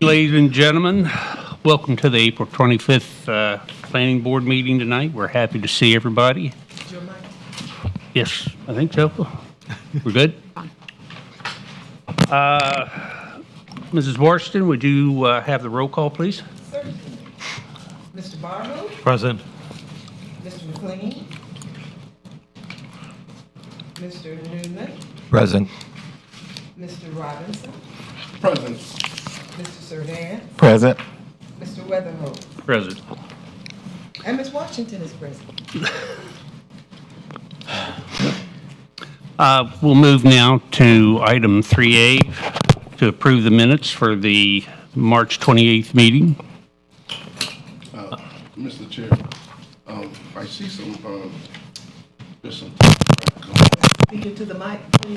Ladies and gentlemen, welcome to the April 25th Planning Board meeting tonight. We're happy to see everybody. Yes, I think so. We're good? Mrs. Warston, would you have the roll call, please? Certainly. Mr. Barlow? Present. Mr. McLean? Mr. Newman? Present. Mr. Robinson? Present. Mr. Surdance? Present. Mr. Weatherholt? Present. And Ms. Washington is present. We'll move now to item 3A to approve the minutes for the March 28th meeting. Mr. Chair, I see some, just some, Speak into the mic, please.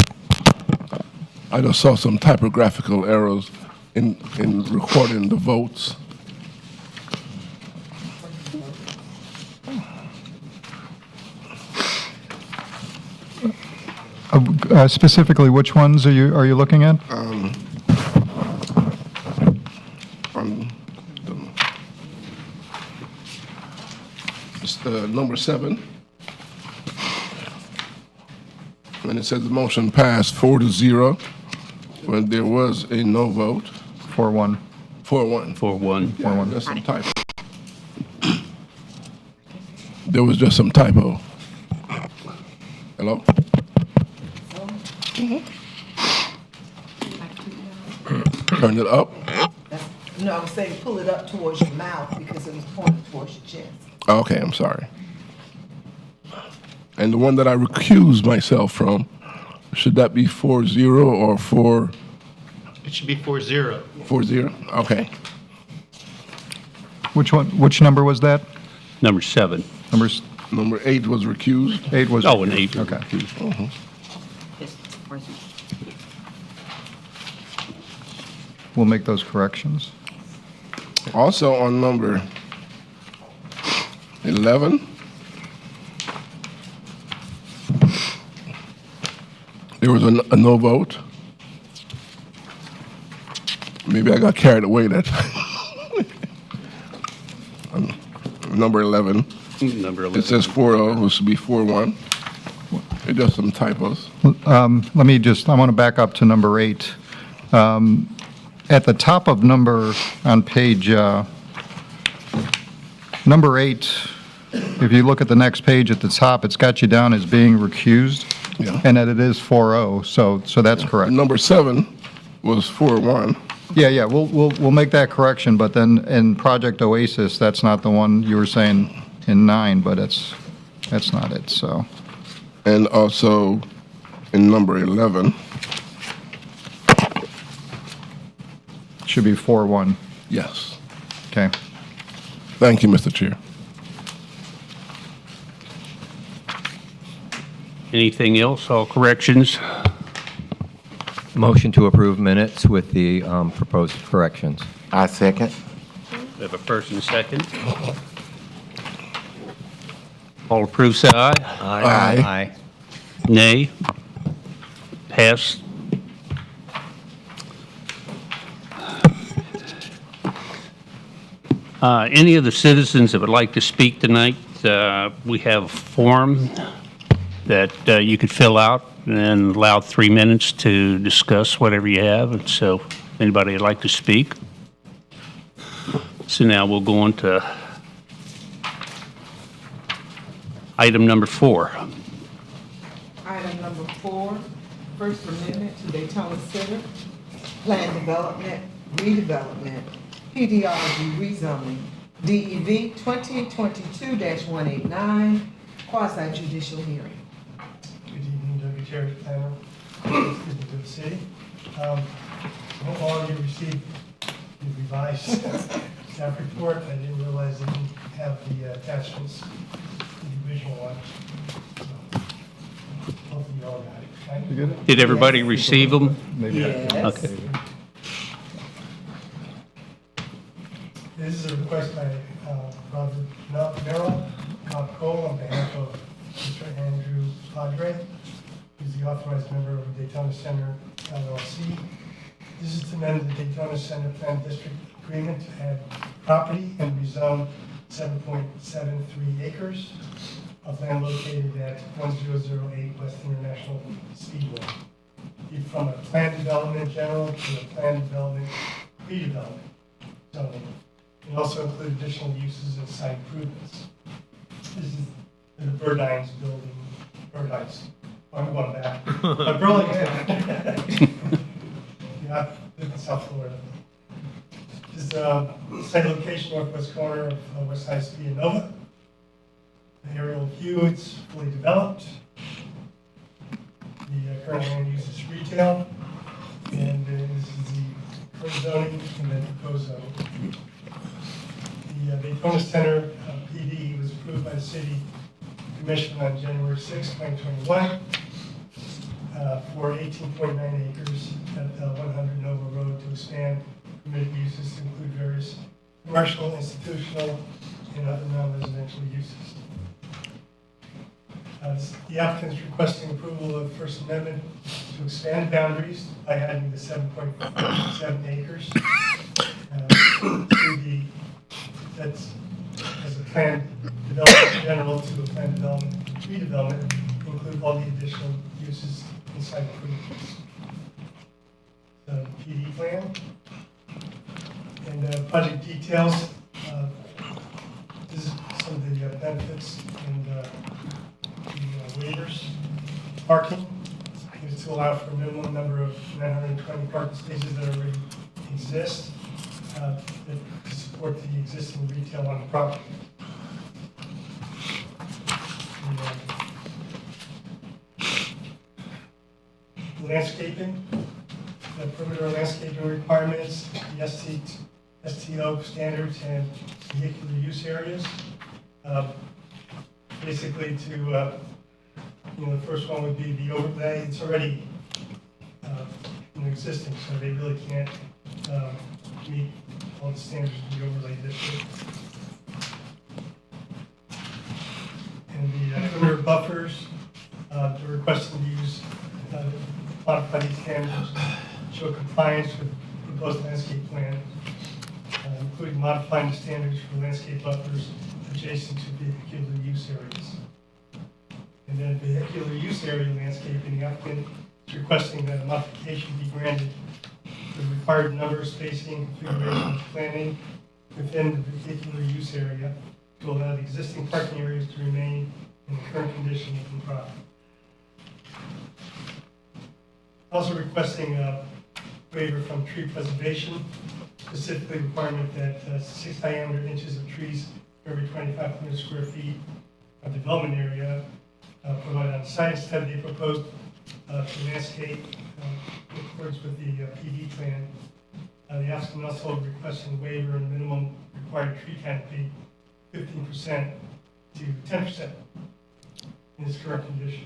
I just saw some typographical errors in recording the votes. Specifically, which ones are you looking at? On it's number 7. When it says the motion passed 4-0, when there was a no vote, 4-1. 4-1. 4-1. Yeah, that's some typo. There was just some typo. Hello? Turn it up. No, I was saying pull it up towards your mouth because it was pointed towards your chest. Okay, I'm sorry. And the one that I recused myself from, should that be 4-0 or 4? It should be 4-0. 4-0? Okay. Which number was that? Number 7. Numbers Number 8 was recused. 8 was. Oh, and 8. Okay. We'll make those corrections. Also on number 11, there was a no vote. Maybe I got carried away that time. Number 11, Number 11. it says 4-0, it should be 4-1. It does some typos. I want to back up to number 8. At the top of on page, number 8, if you look at the next page at the top, it's got you down as being recused, Yeah. and that it is 4-0, so that's correct. Number 7 was 4-1. Yeah, we'll make that correction, but then in Project Oasis, that's not the one you were saying in 9, but that's not it, so. And also in number 11, Should be 4-1, yes. okay. Thank you, Mr. Chair. Anything else? All corrections? Motion to approve minutes with the proposed corrections. I second. We have a first and a second. All approved, say aye. Aye. Nay. Passed. Any of the citizens that would like to speak tonight, we have a form that you could fill out and allow 3 minutes to discuss whatever you have. And so, if anybody would like to speak. So now we'll go on to item number 4. Item number 4, First Amendment to Daytona Center, Plan Development, Redevelopment, PDRG rezoning, DEV 2022-189, quasi judicial hearing. Good evening, Deputy Chair, Planner, excuse me, to the city. I hope all of you received the revised staff report. I didn't realize they didn't have the attachments to the original one. So, hopefully you all got it. Thank you. Did everybody receive them? Yes. Okay. This is a request by Robert Merrill, Bob Cole, on behalf of Mr. Andrew Padre, who's the authorized member of the Daytona Center LLC. This is to amend the Daytona Center Plan District Agreement to add property and rezone 7.73 acres of land located at 1008 West International Speedway. From a plan development general to a plan development redevelopment zoning. And also include additional uses and site improvements. This is the Burdines building, Burdines, I'm going back. Burlington. Yeah, in South Florida. This is site location northwest corner of West High Speed and Nova. The aerial view, it's fully developed. The current land use is retail. And this is the current zoning and then proposed zoning. The Daytona Center PD was approved by the City Commission on January 6, 2021 for 18.9 acres at 100 Nova Road to expand permitted uses to include various commercial, institutional, and other non-residential uses. The applicant is requesting approval of First Amendment to expand boundaries by adding the 7.7 acres to the that's as a plan development general to a plan development redevelopment, include all the additional uses inside improvements. The PD plan and project details. This is some of the benefits and the waivers. Parking is to allow for a minimum number of 920 parking spaces that already exist. To support the existing retail on the property. Landscaping, the perimeter landscaping requirements, the STO standards, and vehicular use areas. Basically, to the first one would be the overlay. It's already existing, so they really can't meet all the standards of the overlay district. And the perimeter buffers, they're requesting to use, modify these standards, show compliance with proposed landscape plan, including modifying the standards for landscape buffers adjacent to vehicular use areas. And then vehicular use area landscaping, the applicant is requesting that a modification be granted the required number, spacing, configuration, planning within the vehicular use area to allow the existing parking areas to remain in the current condition of the property. Also requesting a waiver from tree preservation, specifically requirement that 6 diameter inches of trees for every 2,500 square feet of development area provided on site. Instead, they proposed to landscape in accordance with the PD plan. The applicant also requesting a waiver and minimum required tree canopy 15% to 10% in its current condition.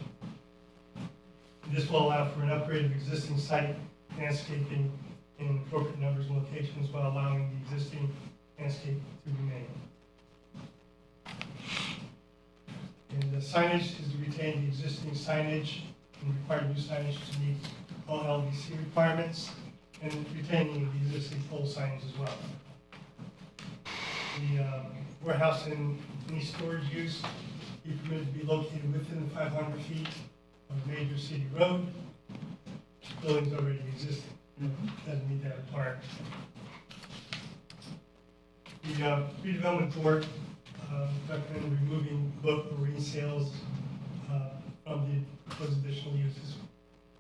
This will allow for an upgrade of existing site landscaping in appropriate numbers and locations while allowing the existing landscape to remain. And the signage is to retain the existing signage and require new signage to meet all LDC requirements and retaining the existing pole signage as well. The warehouse and any storage use be permitted to be located within 500 feet of a major city road. Buildings already existing, doesn't meet that requirement. The redevelopment board recommended removing boat marine sales from the proposed additional uses.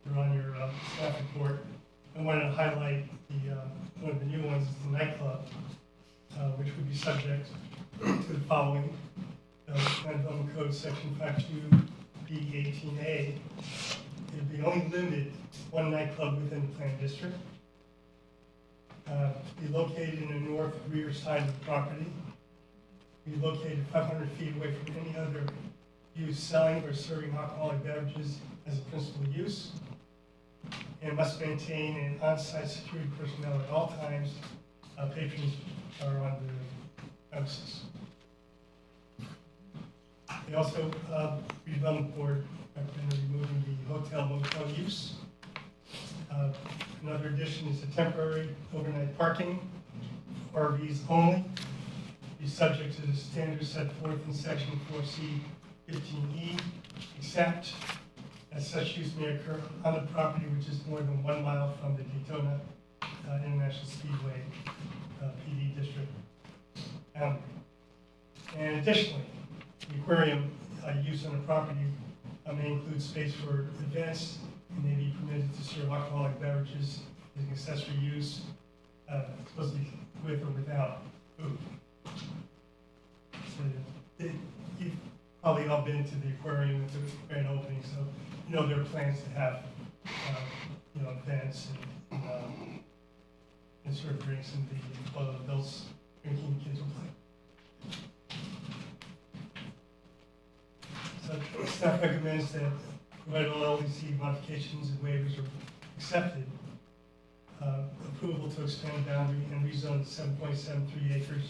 They're on your staff report. I wanted to highlight one of the new ones is the nightclub, which would be subject to the following. Plan Development Code Section 52B18A. It would be only limited to one nightclub within the planned district. To be located in the north rear side of the property. Be located 500 feet away from any other use selling or serving alcoholic beverages as a principal use. And must maintain an on-site security personnel at all times. Patrons are on the premises. They also, redevelopment board recommended removing the hotel motel use. Another addition is a temporary overnight parking, RVs only. Be subject to the standards set forth in section 4C 15E, except as such use may occur on the property which is more than 1 mile from the Daytona International Speedway PD district boundary. And additionally, the aquarium use on the property may include space for events and may be permitted to serve alcoholic beverages as an accessory use, supposed to be with or without food. So you've probably all been to the aquarium at the grand opening, so you know there are plans to have events and serve drinks and the adults drinking, kids will play. So staff recommends that provided all LDC modifications and waivers are accepted, approval to expand boundary and rezone 7.73 acres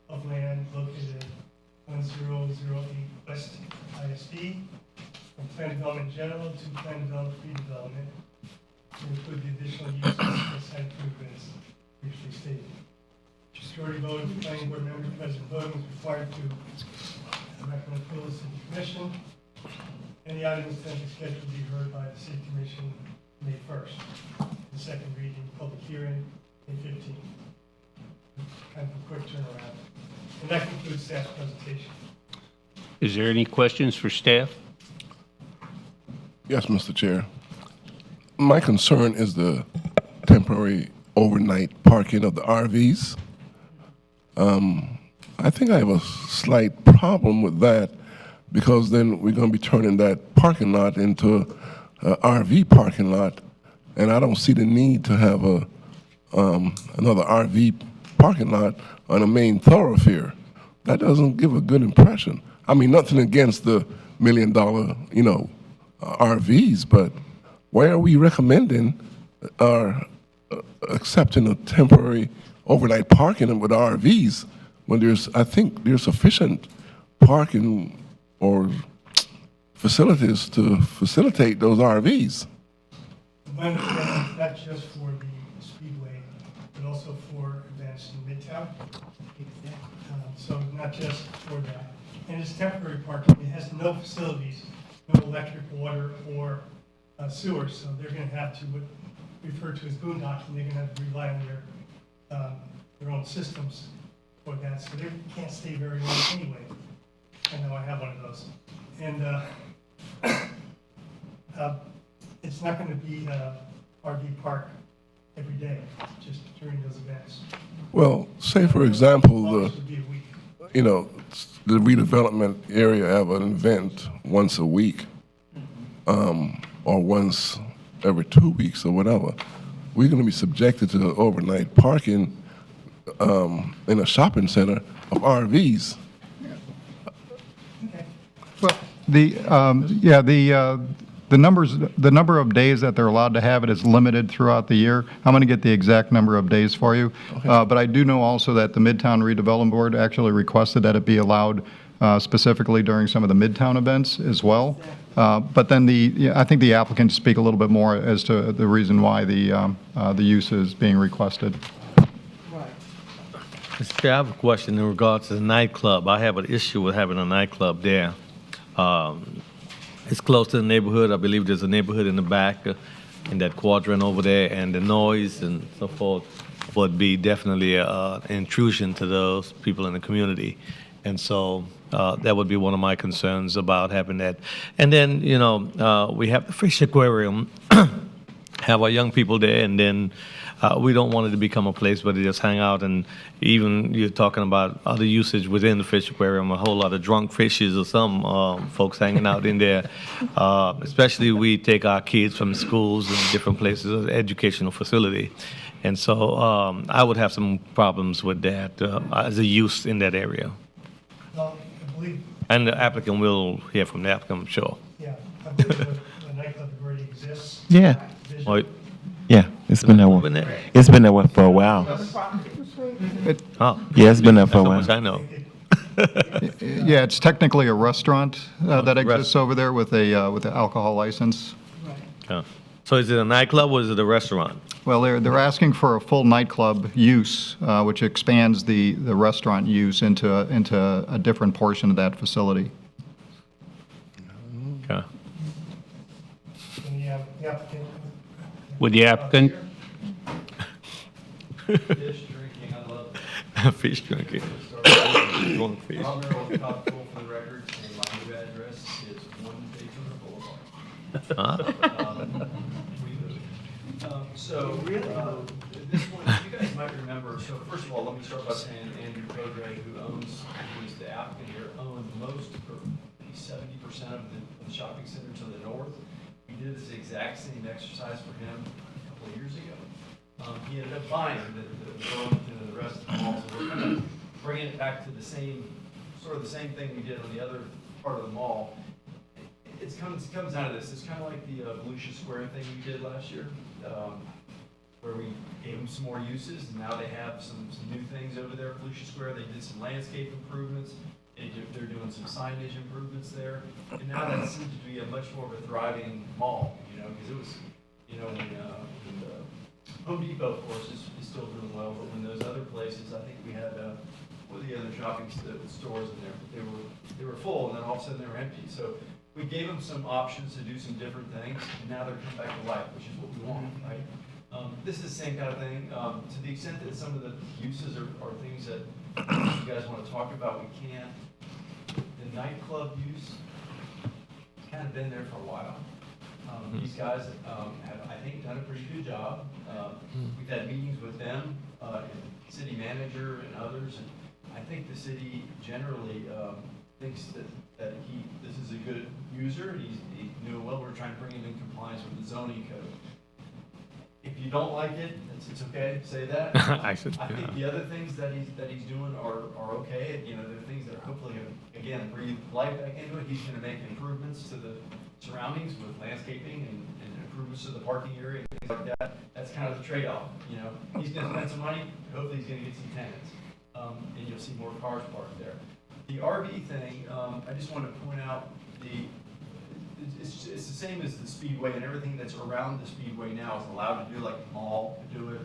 of land located at 1008 West ISD from plan development general to plan development redevelopment to include the additional uses and site improvements previously stated. Majority vote of the planning board members present voting is required to recommend approval to the commission. And the item is then scheduled to be heard by the city commission May 1st. The second reading, public hearing, May 15th. Kind of a quick turnaround. And that concludes staff's presentation. Is there any questions for staff? Yes, Mr. Chair. My concern is the temporary overnight parking of the RVs. I think I have a slight problem with that because then we're going to be turning that parking lot into an RV parking lot, and I don't see the need to have another RV parking lot on a main thoroughfare. That doesn't give a good impression. I mean, nothing against the $1 million, RVs, but why are we recommending or accepting a temporary overnight parking with RVs when I think there's sufficient parking or facilities to facilitate those RVs? My understanding is not just for the Speedway, but also for events in Midtown. So not just for that. And it's temporary parking. It has no facilities, no electric, water, or sewer. So they're going to have to, what we refer to as boondocking, they're going to have to rely on their own systems for that. So they can't stay very long anyway. I know I have one of those. And it's not going to be RV park every day, just during those events. Well, say for example, Longest would be a week. the redevelopment area have an event once a week, or once every 2 weeks or whatever. We're going to be subjected to overnight parking in a shopping center of RVs. Well, the number of days that they're allowed to have it is limited throughout the year. I'm going to get the exact number of days for you. But I do know also that the Midtown Redevelopment Board actually requested that it be allowed specifically during some of the Midtown events as well. But then I think the applicant speak a little bit more as to the reason why the use is being requested. Right. Mr. Chair, I have a question in regards to the nightclub. I have an issue with having a nightclub there. It's close to the neighborhood. I believe there's a neighborhood in the back, in that quadrant over there, and the noise and so forth would be definitely an intrusion to those people in the community. And so that would be one of my concerns about having that. And then, we have the fish aquarium, have our young people there, and then we don't want it to become a place where they just hang out. And even you're talking about other usage within the fish aquarium, a whole lot of drunk fishes or some folks hanging out in there. Especially we take our kids from schools and different places as an educational facility. And so I would have some problems with that as a use in that area. Well, I believe, And the applicant will hear from the applicant, I'm sure. yeah, I believe the nightclub already exists. Yeah, Vision- Oh, yeah, it's been that Been way. there? It's been that way for a while. Oh, Yeah, it's been there for a that's how while. much I know. Yeah, it's technically a restaurant that Rest- exists over there with the alcohol license. Yeah. So is it a nightclub or is it a restaurant? Well, they're asking for a full nightclub use, which expands the restaurant use into a different portion of that facility. Okay. And the applicant. With the applicant, Fish drinking. Drunk fish. Rob Merrill with Cobb Cole for the record, and my new address is 1 Daytona Boulevard. So, at this point, you guys might remember, so first of all, let me start by saying Andrew Codray, who's the applicant here, owned most, or maybe 70% of the shopping center to the north. We did this exact same exercise for him a couple of years ago. He ended up buying the Burlington and the rest of the mall, so we're kind of bringing it back to the same, sort of the same thing we did on the other part of the mall. It comes out of this. It's kind of like the Volusia Square thing we did last year, where we gave them some more uses, and now they have some new things over there at Volusia Square. They did some landscape improvements. They're doing some signage improvements there, and now that seems to be a much more of a thriving mall, because it was, when Home Depot, of course, is still doing well, but when those other places, I think we had, what were the other shopping stores in there? But they were full, and then all of a sudden they were empty. So we gave them some options to do some different things, and now they're coming back to life, which is what we want, right? This is the same kind of thing. To the extent that some of the uses are things that you guys want to talk about, we can. The nightclub use, kind of been there for a while. These guys have, I think, done a pretty good job. We've had meetings with them, and city manager and others, and I think the city generally thinks that this is a good user, and he's doing well. We're trying to bring him in compliance with the zoning code. If you don't like it, it's okay, say that. I should, I think the other things that he's doing are okay. They're things that are hopefully gonna, again, breathe life back into it. He's gonna make improvements to the surroundings with landscaping and improvements to the parking area and things like that. That's kind of the trade-off, He's gonna spend some money, hopefully he's gonna get some tenants. And you'll see more cars parked there. The RV thing, I just want to point out it's the same as the Speedway, and everything that's around the Speedway now is allowed to do, like the mall to do it.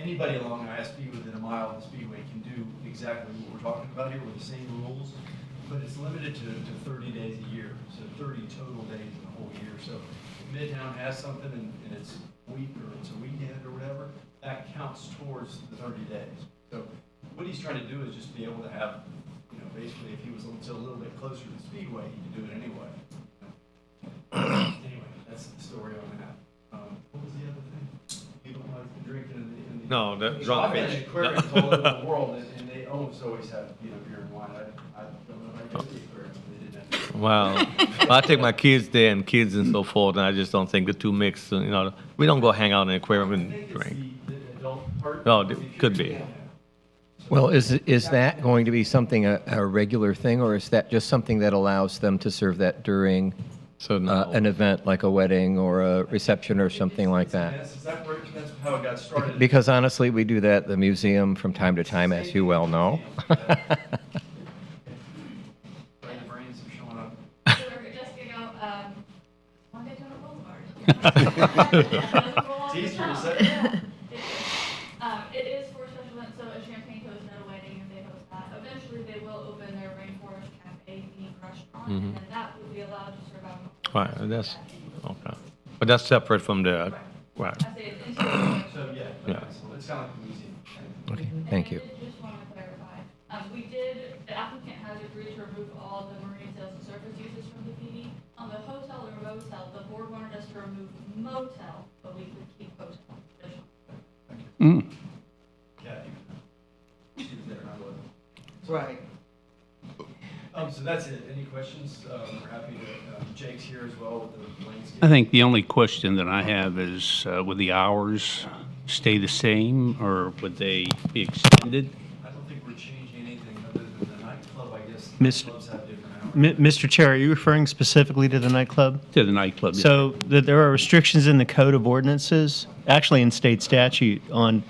Anybody along ISP within a mile of the Speedway can do exactly what we're talking about here with the same rules, but it's limited to 30 days a year, so 30 total days in the whole year. So if Midtown has something and it's a week or it's a weekend or whatever, that counts towards the 30 days. So what he's trying to do is just be able to have, basically if he was a little bit closer to the Speedway, he could do it anyway. Anyway, that's the story on that. What was the other thing? You don't like the drinking in the No, the because drunk I've been in fish. aquariums all over the world, and they almost always have, beer and wine. I don't know if I go to the aquarium if they didn't have. Wow. I take my kids there and kids and so forth, and I just don't think the two mix. We don't go hang out in the aquarium I and think it's drink. the adult part. No, If it you're- could be. yeah. So Well, is that going to be something, a regular thing, or is that just something that allows them to serve that during So an event like a wedding or a reception or something like that? Is that where, that's how it got started? Because honestly, we do that at the museum from time to time, as you well know. Right, the brains are showing up. So we're just gonna go, one Daytona Boulevard. It's easier to say. It is for special events, so a Champagne Coast at a wedding, if they host that. Eventually, they will open their Rainforest Cafe themed restaurant, and then that would be allowed to serve alcohol. Right, that's, okay. But that's separate from the, right. I say it's into. So, yeah, Yeah. okay, so it's kind of like a museum. Okay, thank you. And I did just want to clarify, the applicant has agreed to remove all the marine sales and surface uses from the PD. On the hotel or motel, the board wanted us to remove motel, but we could keep hotel. Mm. Yeah. She was there, I wasn't. Right. So that's it. Any questions? We're happy to, Jake's here as well with the landscape. I think the only question that I have is, would the hours stay the same, or would they be extended? I don't think we're changing anything other than the nightclub, I guess. Miss- Clubs have different hours. Mr. Chair, are you referring specifically to the nightclub? To the nightclub? yeah. So there are restrictions in the Code of Ordinances, actually in state statute, on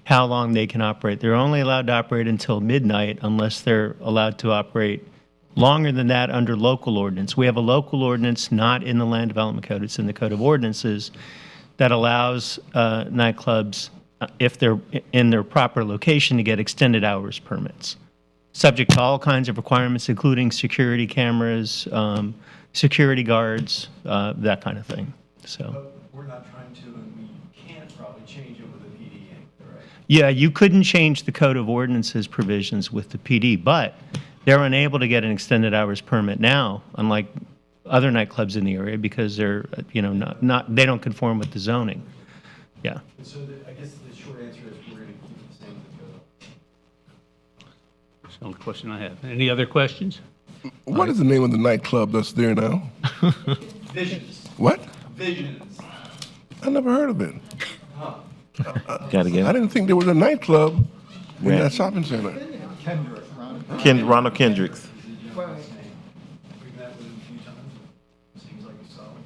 how long they can operate. They're only allowed to operate until midnight unless they're allowed to operate longer than that under local ordinance. We have a local ordinance not in the Land Development Code, it's in the Code of Ordinances, that allows nightclubs, if they're in their proper location, to get extended hours permits, subject to all kinds of requirements, including security cameras, security guards, that kind of thing. So, But we're not trying to, and we can't probably change it with the PD, right? yeah, you couldn't change the Code of Ordinances provisions with the PD, but they're unable to get an extended hours permit now, unlike other nightclubs in the area, because they're, not they don't conform with the zoning. Yeah. And so I guess the short answer is we're going to keep it the same as the code. That's the only question I have. Any other questions? What is the name of the nightclub that's there now? Visions. What? Visions. I never heard of it. Gotta get I it. didn't think there was a nightclub in Right. that shopping center. Ronald Kendricks. Right. We've met with him a few times. Seems like he's solid.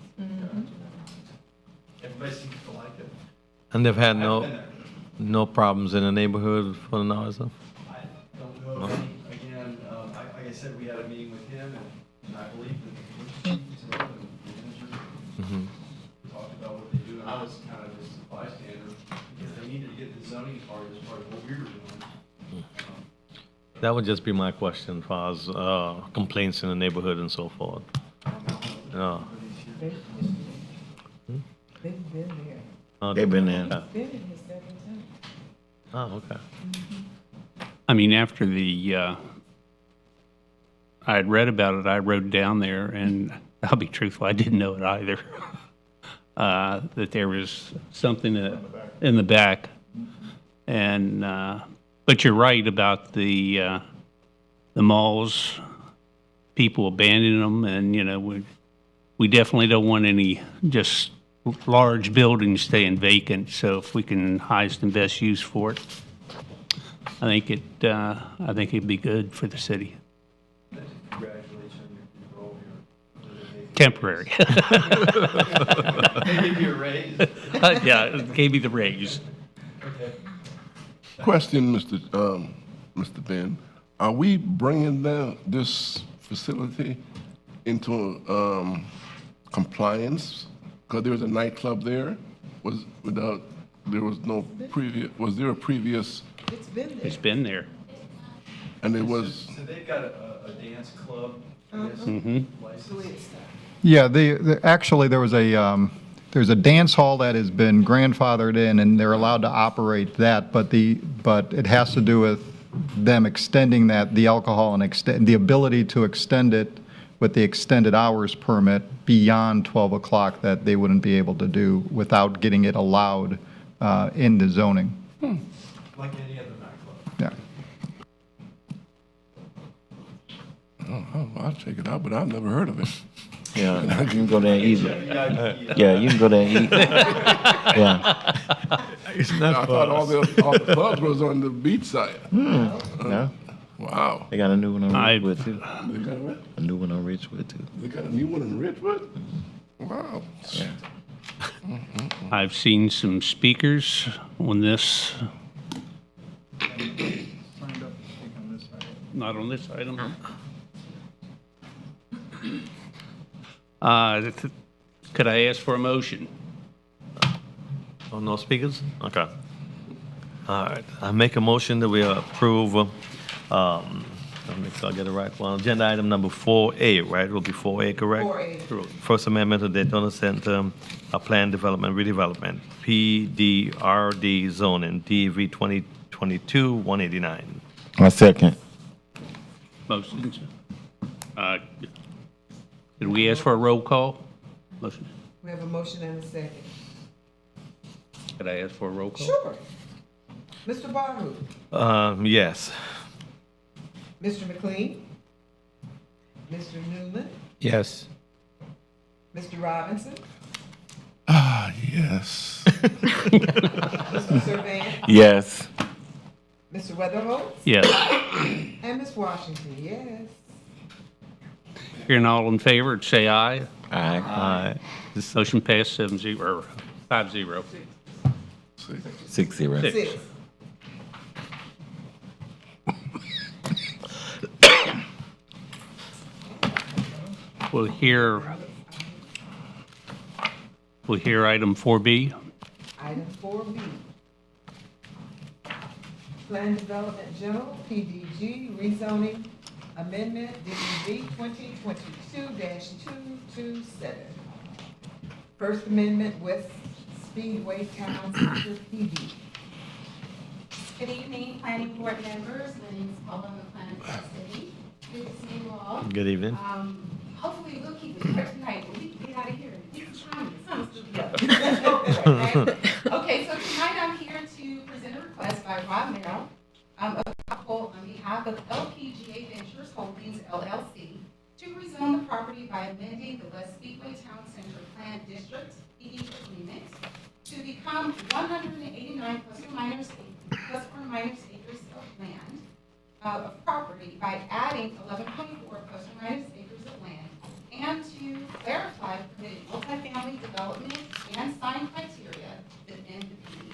Everybody seems to like it. And they've had I've been there. no problems in the neighborhood for the noise? Huh? I don't know, of any. Again, like I said, we had a meeting with him, and I believe that the police chief today and the manager talked about what they do, and I was kind of just a bystander, because they needed to get the zoning part as part of what we were doing. That would just be my question as far as complaints in the neighborhood and so forth. Yeah. They've been there. They've been there. Been in here several times. Oh, okay. I mean, after I had read about it, I rode down there, and I'll be truthful, I didn't know it either, that there was something in the back. And, but you're right about the malls, people abandoning them, and, we definitely don't want any just large buildings staying vacant, so if we can highest and best use for it, I think it'd be good for the city. Congratulations on your role here. Temporary. They give you a raise. Yeah, it gave me the raise. Okay. Question, Mr. Ben. Are we bringing this facility into compliance? Because there was a nightclub there. Was there a previous, It's been there. It's been there. and it was, So they've got a dance club, I guess, license. So it's, Yeah, actually, there's a dance hall that has been grandfathered in, and they're allowed to operate that, but it has to do with them extending the alcohol and the ability to extend it with the extended hours permit beyond 12 o'clock that they wouldn't be able to do without getting it allowed in the zoning. Like any other nightclub. Yeah. I'll check it out, but I've never heard of it. Yeah, you can go there and eat. VIP, Yeah, you can go there and eat. Yeah. It's I not thought for all us. the pubs was on the beach side. No, Wow. they got a new one on I- Ridgewood too. They got what? A new one on Ridgewood too. They got a new one in Ridgewood? Wow. Yeah. I've seen some speakers on this, not on this item. Could I ask for a motion? Oh, no speakers? Okay. All right, I make a motion that we approve, let me make sure I get it right. Well, agenda item number 4A, right? It will be 4A, correct? 4A. First Amendment to Daytona Center, Plan Development, Redevelopment, PDRD zoning, DV 2022-189. I second. Motions. Did we ask for a roll call? Motion. We have a motion and a second. Could I ask for a roll call? Sure. Mr. Baru, Yes. Mr. McLean, Mr. Newman, Yes. Mr. Robinson, Ah, yes. Mr. Servan, Yes. Mr. Weatherholt, Yes. and Ms. Washington, yes. Hearing all in favor, say aye. Aye. Aye. Motion passed 7-0, or 5-0. 6-0. Six. 6. We'll hear item 4B. Item 4B. Plan Development General, PDG, rezoning amendment, DDG 2022-227. First Amendment, West Speedway Town Center, PD. Good evening, planning board members. My name is Paula McClellan from the city. Good to see you all. Good evening. Hopefully we'll keep it short tonight, but we can get out of here. It's time, the sun's still up. Okay, so tonight I'm here to present a request by Rob Merrill, of Cole on behalf of LPGA Ventures Holdings LLC to rezone the property by amending the West Speedway Town Center Plan District PD agreement to become 189 plus or minus acres of land of property by adding 11.4 plus or minus acres of land, and to clarify permitted multifamily development and sign criteria within the PD.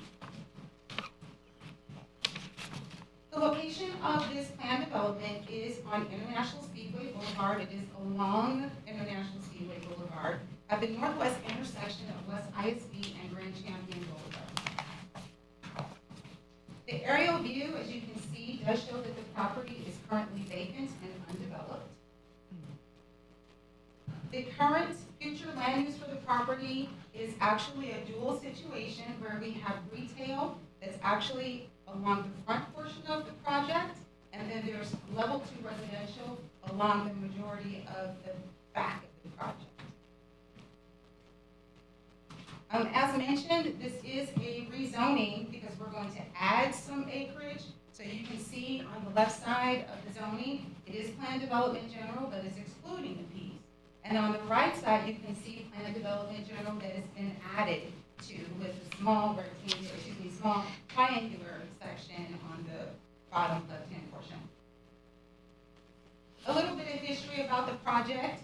The location of this planned development is on International Speedway Boulevard. It is along International Speedway Boulevard at the northwest intersection of West ISB and Grand Champion Boulevard. The aerial view, as you can see, does show that the property is currently vacant and undeveloped. The current future land use for the property is actually a dual situation where we have retail that's actually along the front portion of the project, and then there's level 2 residential along the majority of the back of the project. As mentioned, this is a rezoning because we're going to add some acreage. So you can see on the left side of the zoning, it is planned development general, but it's excluding the piece. And on the right side, you can see planned development general that has been added to with a small rectangular, small triangular section on the bottom left-hand portion. A little bit of history about the project.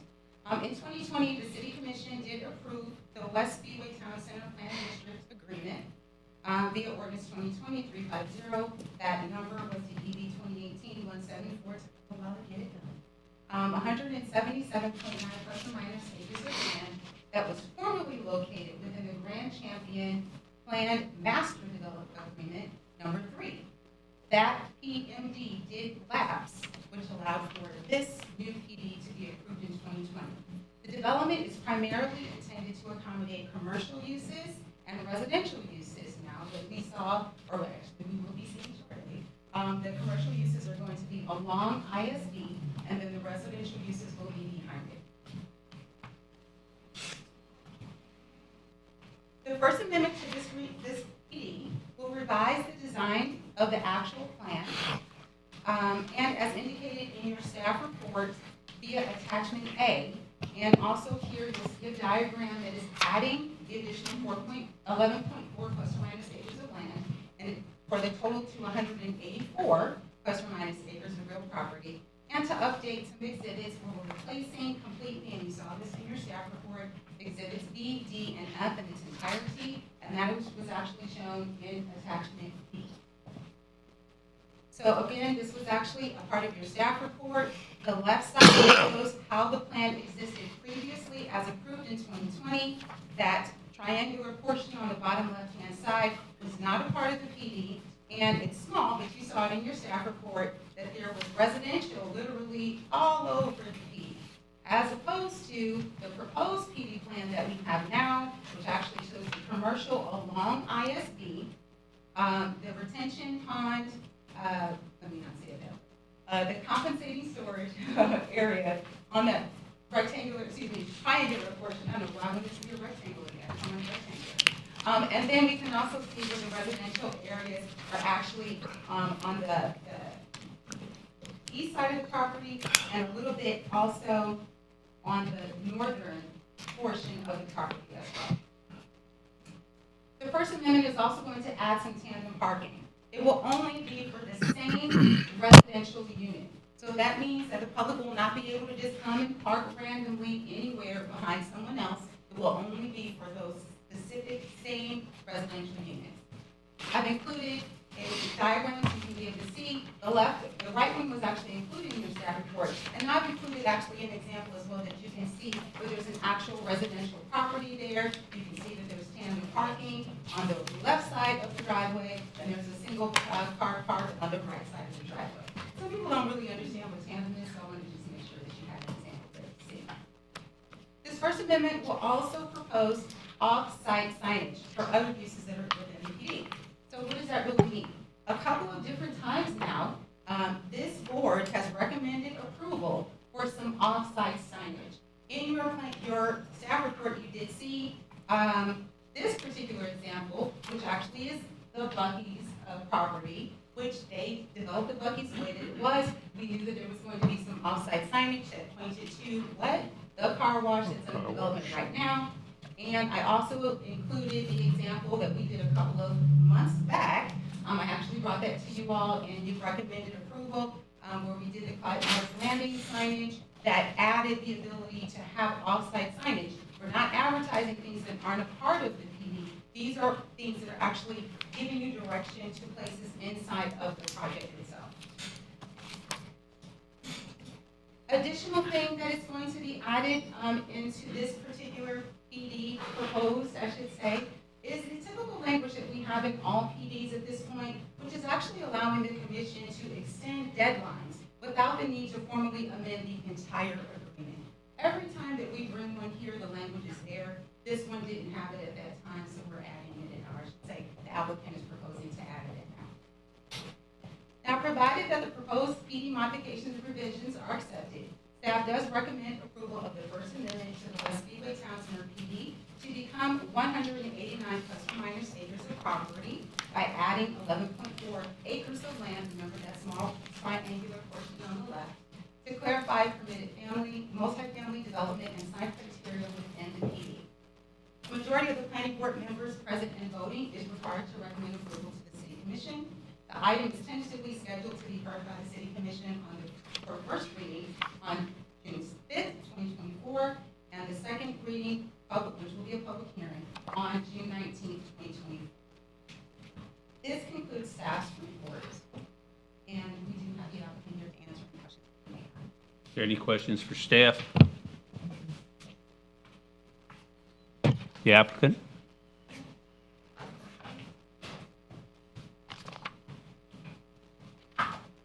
In 2020, the City Commission did approve the West Speedway Town Center Plan District Agreement via Ordinance 2020-350. That number was the ED 2018-174 to allow to get it done. 177.9 plus or minus acres of land that was formerly located within the Grand Champion Planned Master Development Agreement number 3. That PMD did lapse, which allowed for this new PD to be approved in 2020. The development is primarily intended to accommodate commercial uses and residential uses now that we saw, or actually we will be seeing shortly. The commercial uses are going to be along ISD, and then the residential uses will be behind it. The First Amendment to this PD will revise the design of the actual plan, and as indicated in your staff report via attachment A, and also here you'll see a diagram that is adding the additional 11.4 plus or minus acres of land. for the total to 184 plus or minus acres of real property, and to update some exhibits where we're replacing completely, and you saw this in your staff report, exhibits B, D, and F in its entirety, and that was actually shown in attachment B. So again, this was actually a part of your staff report. The left side shows how the plan existed previously as approved in 2020. That triangular portion on the bottom left-hand side was not a part of the PD, and it's small, but you saw it in your staff report that there was residential literally all over the PD, as opposed to the proposed PD plan that we have now, which actually shows the commercial along ISB, the retention pond, let me not say it that, the compensating storage area on that triangular portion. I don't know why I wanted to be a rectangle again. I'm on rectangular. And then we can also see where the residential areas are actually on the east side of the property and a little bit also on the northern portion of the property as well. The First Amendment is also going to add some tandem parking. It will only be for the same residential unit. So that means that the public will not be able to just come and park randomly anywhere behind someone else. It will only be for those specific same residential units. I've included a diagram so you can be able to see. The right one was actually included in your staff report. And I've included actually an example as well that you can see where there's an actual residential property there. You can see that there's tandem parking on the left side of the driveway, and there's a single car parked on the right side of the driveway. Some people don't really understand what tandem is, so I wanted to just make sure that you had an example there to see. This First Amendment will also propose off-site signage for other uses that are within the PD. So what does that really mean? A couple of different times now, this board has recommended approval for some off-site signage. In your staff report, you did see this particular example, which actually is the Buc-ee's property, which they developed the Buc-ee's the way that it was. We knew that there was going to be some off-site signage that pointed to what? The car wash that's under development right now. And I also included the example that we did a couple of months back. I actually brought that to you all, and you recommended approval where we did the Clyde Morris Landing signage that added the ability to have off-site signage. We're not advertising things that aren't a part of the PD. These are things that are actually giving you direction to places inside of the project itself. Additional thing that is going to be added into this particular PD proposed, I should say, is the typical language that we have in all PDs at this point, which is actually allowing the commission to extend deadlines without the need to formally amend the entire agreement. Every time that we bring one here, the language is there. This one didn't have it at that time, so we're adding it in, or I should say, the applicant is proposing to add it in now. Now, provided that the proposed PD modifications and revisions are accepted, staff does recommend approval of the First Amendment to the West Speedway Town Center PD to become 189 plus or minus acres of property by adding 11.4 acres of land, remember that small triangular portion on the left, to clarify permitted family, multifamily development and sign criteria within the PD. The majority of the planning board members present and voting is required to recommend approval to the City Commission. The item is tentatively scheduled to be heard by the City Commission for first reading on June 5th, 2024, and the second reading, which will be a public hearing, on June 19th, 2024. This concludes staff's report, and we do have the opportunity to answer questions you may have. Is there any questions for staff? The applicant?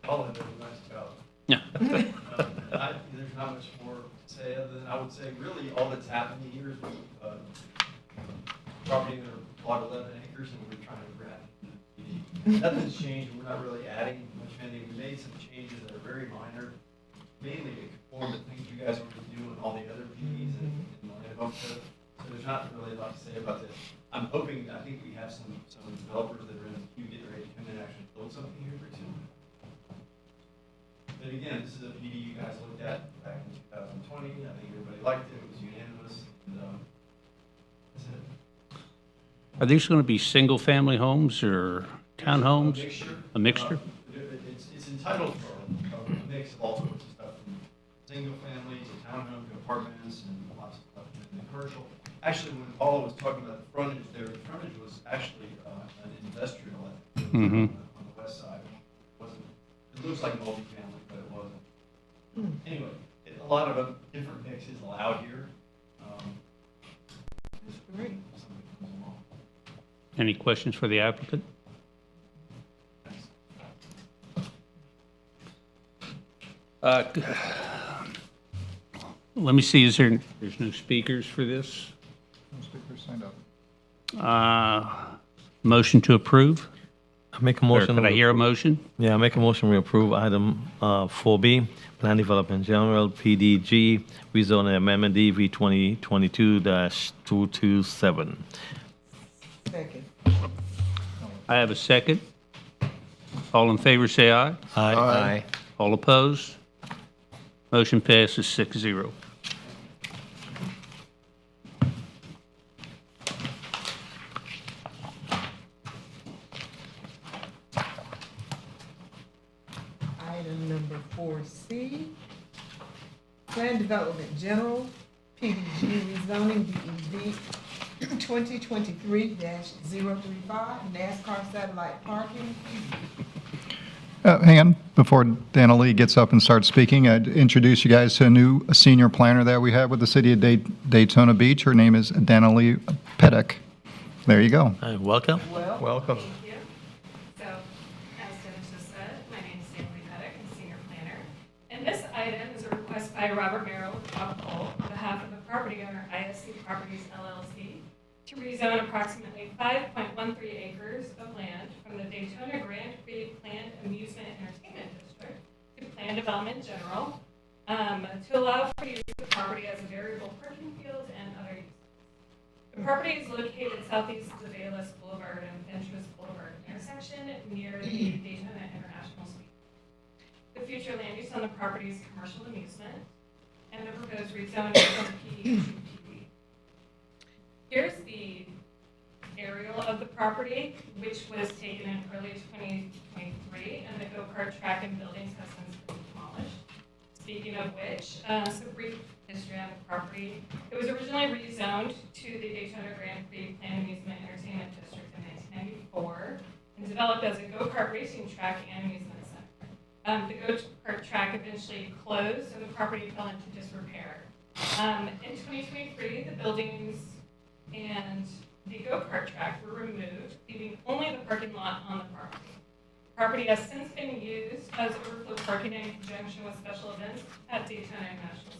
All of it was nice about. Yeah. There's not much more to say other than I would say really all that's happening here is we, property that are plot 11 acres and we're trying to grab. Nothing's changed. We're not really adding much anything. We made some changes that are very minor, mainly to conform to things you guys already do in all the other PDs and land code. So there's not really a lot to say about this. I'm hoping, I think we have some developers that are in the queue getting ready to come in and actually build something here pretty soon. But again, this is a PD you guys looked at back in 2020. I think everybody liked it. It was unanimous. And that's it. Are these going to be single-family homes or Townhomes? mixture. A mixture? It's entitled for a mix of all sorts of stuff, from single family to townhome to apartments and lots of stuff in the commercial. Actually, when Paula was talking about the frontage there, the frontage was actually an industrial on the west side. It wasn't, it looks like multifamily, but it wasn't. Anyway, a lot of different mixes allowed here. Great. Something comes along. Any questions for the applicant? Let me see, there's no speakers for this? No speakers signed up. Motion to approve? I make a Or motion. could I hear a motion? Yeah, I make a motion we approve item 4B, Plan Development General, PDG, rezoning amendment DV 2022-227. Second. I have a second. All in favor, say aye. Aye. All opposed? Motion passes 6-0. Item number 4C, Plan Development General, PDG rezoning DEV 2023-035, NASCAR satellite parking. Hang on, before Dana Lee gets up and starts speaking, I'd introduce you guys to a new senior planner that we have with the city of Daytona Beach. Her name is Dana Lee Pettick. There you go. Welcome. Welcome. Thank you. So, as Dennis just said, my name is Stanley Pettick, I'm Senior Planner. And this item is a request by Robert Merrill with Bob Cole on behalf of the property owner ISC Properties LLC to rezone approximately 5.13 acres of land from the Daytona Grand Prix Planned Amusement Entertainment District to Planned Development General to allow for use of the property as a variable parking field and other uses. The property is located southeast of the Bayless Boulevard and Fentress Boulevard intersection near the Daytona International Speedway. The future land use on the property is commercial amusement, and the proposed rezoning is from PD to PD. Here's the aerial of the property, which was taken in early 2023, and the go-kart track and buildings have since been demolished. Speaking of which, some brief history on the property. It was originally rezoned to the Daytona Grand Prix Planned Amusement Entertainment District in 1994 and developed as a go-kart racing track and amusement center. The go-kart track eventually closed and the property fell into disrepair. In 2023, the buildings and the go-kart track were removed, leaving only the parking lot on the property. The property has since been used as overflow parking in conjunction with special events at Daytona International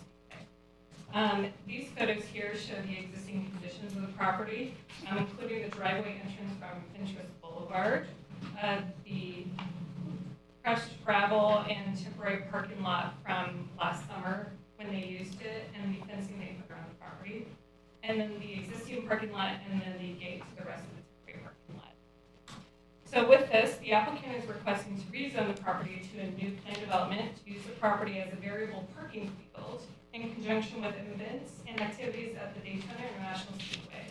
Speedway. These photos here show the existing conditions of the property, including the driveway entrance from Fentress Boulevard, the crushed gravel and temporary parking lot from last summer when they used it, and the fencing they put around the property, and then the existing parking lot, and then the gate to the rest of the temporary parking lot. So with this, the applicant is requesting to rezone the property to a new plan development to use the property as a variable parking field in conjunction with events and activities at the Daytona International Speedway.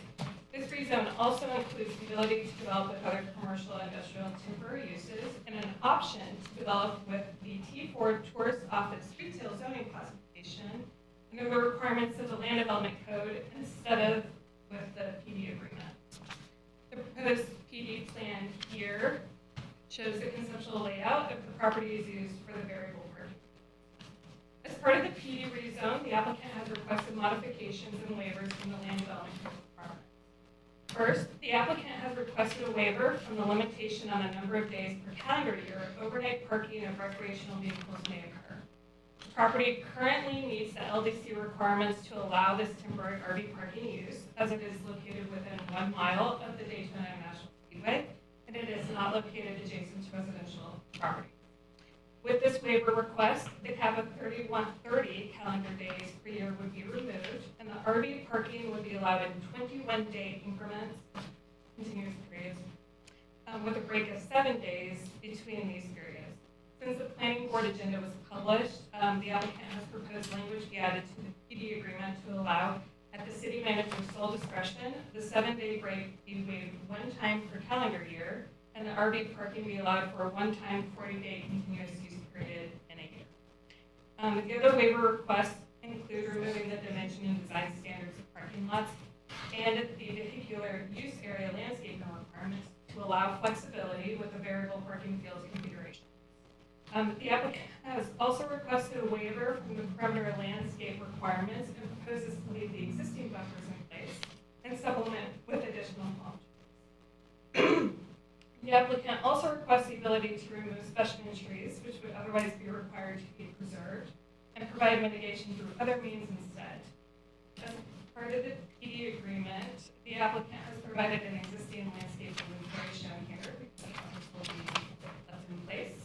This rezone also includes the ability to develop with other commercial, industrial, and temporary uses, and an option to develop with the T4 Tourist Office Retail Zoning Classification under the requirements of the Land Development Code instead of with the PD agreement. The proposed PD plan here shows the conceptual layout of the property is used for the variable parking. As part of the PD rezone, the applicant has requested modifications and waivers from the Land Development Code requirements. First, the applicant has requested a waiver from the limitation on the number of days per calendar year overnight parking of recreational vehicles may occur. The property currently meets the LDC requirements to allow this temporary RV parking use, as it is located within 1 mile of the Daytona International Speedway, and it is not located adjacent to residential property. With this waiver request, the cap of 30 calendar days per year would be removed, and the RV parking would be allowed in 21-day increments, continuous periods, with a break of 7 days between these periods. Since the planning board agenda was published, the applicant has proposed language be added to the PD agreement to allow, at the city manager's sole discretion, the 7-day break be waived 1 time per calendar year, and the RV parking be allowed for a one-time 40-day continuous use period in a year. The other waiver requests include removing the dimension and design standards of parking lots and the vehicular use area landscaping requirements to allow flexibility with the variable parking fields configuration. The applicant has also requested a waiver from the perimeter landscape requirements and proposes to leave the existing buffers in place and supplement with additional palm trees. The applicant also requests the ability to remove specimen trees, which would otherwise be required to be preserved, and provide mitigation through other means instead. As part of the PD agreement, the applicant has provided an existing landscape inventory shown here, because the buffers will be left in place.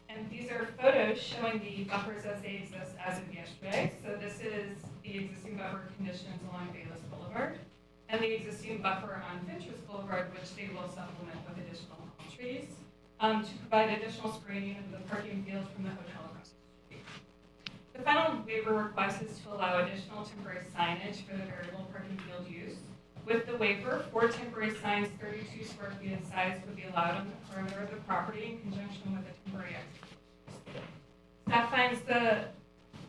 And these are photos showing the buffers as they exist as of yesterday. So this is the existing buffer conditions along Bayless Boulevard and the existing buffer on Finchers Boulevard, which they will supplement with additional palm trees to provide additional screening of the parking fields from the hotel across the street. The final waiver request is to allow additional temporary signage for the variable parking field use. With the waiver, 4 temporary signs 32 square feet in size would be allowed on the perimeter of the property in conjunction with a temporary exit. Staff finds the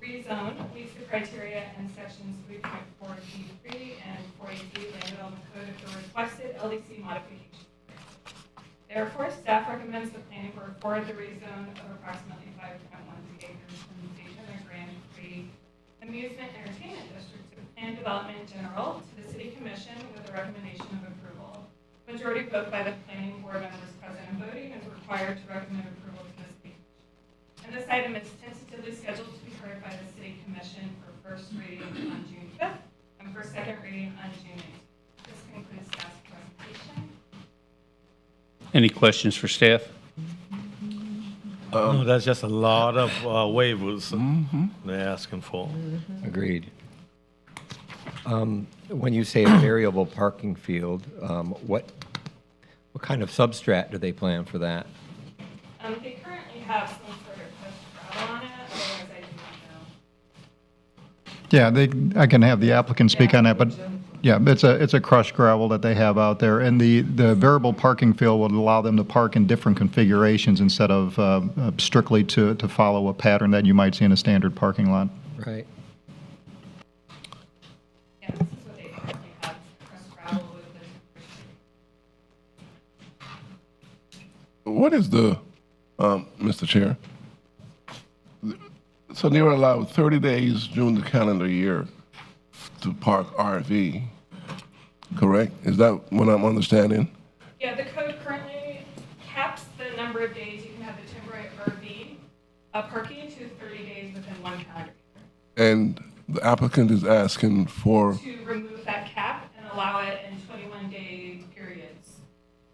rezone meets the criteria in sections 3.4D3 and 483 Land Development Code of the requested LDC modification. Therefore, staff recommends the planning board forward the rezone of approximately 5.12 acres from the Dayton Grand Prix Amusement Entertainment District to Plan Development in General to the City Commission with a recommendation of approval. Majority vote by the planning board members present and voting is required to recommend approval to the City Commission. And this item is tentatively scheduled to be heard by the City Commission for first reading on June 5th and for second reading on June 8th. This concludes staff's presentation. Any questions for staff? No, that's just a lot of waivers they're asking for. Agreed. When you say a variable parking field, what kind of substrat do they plan for that? They currently have some sort of crushed gravel on it, otherwise I do not know. Yeah, I can have the applicant speak on that, but yeah, it's a crushed gravel that they have out there. And the variable parking field would allow them to park in different configurations instead of strictly to follow a pattern that you might see in a standard parking lot. Right. Yeah, this is what they currently have, crushed gravel with the What is the, Mr. Chair? So they were allowed 30 days during the calendar year to park RV, correct? Is that what I'm understanding? Yeah, the code currently caps the number of days you can have the temporary RV parking to 30 days within one calendar year. And the applicant is asking for, To remove that cap and allow it in 21-day periods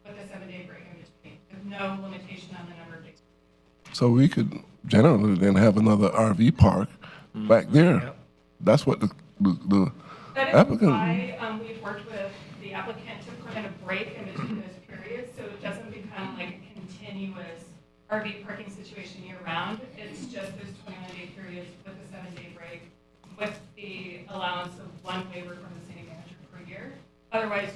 with a 7-day break in between, with no limitation on the number of days. so we could generally then have another RV park back there. That's what the That is applicant. why we've worked with the applicant to put in a break in between those periods, so it doesn't become like a continuous RV parking situation year-round. It's just those 21-day periods with a 7-day break, with the allowance of one waiver from the city manager per year. Otherwise,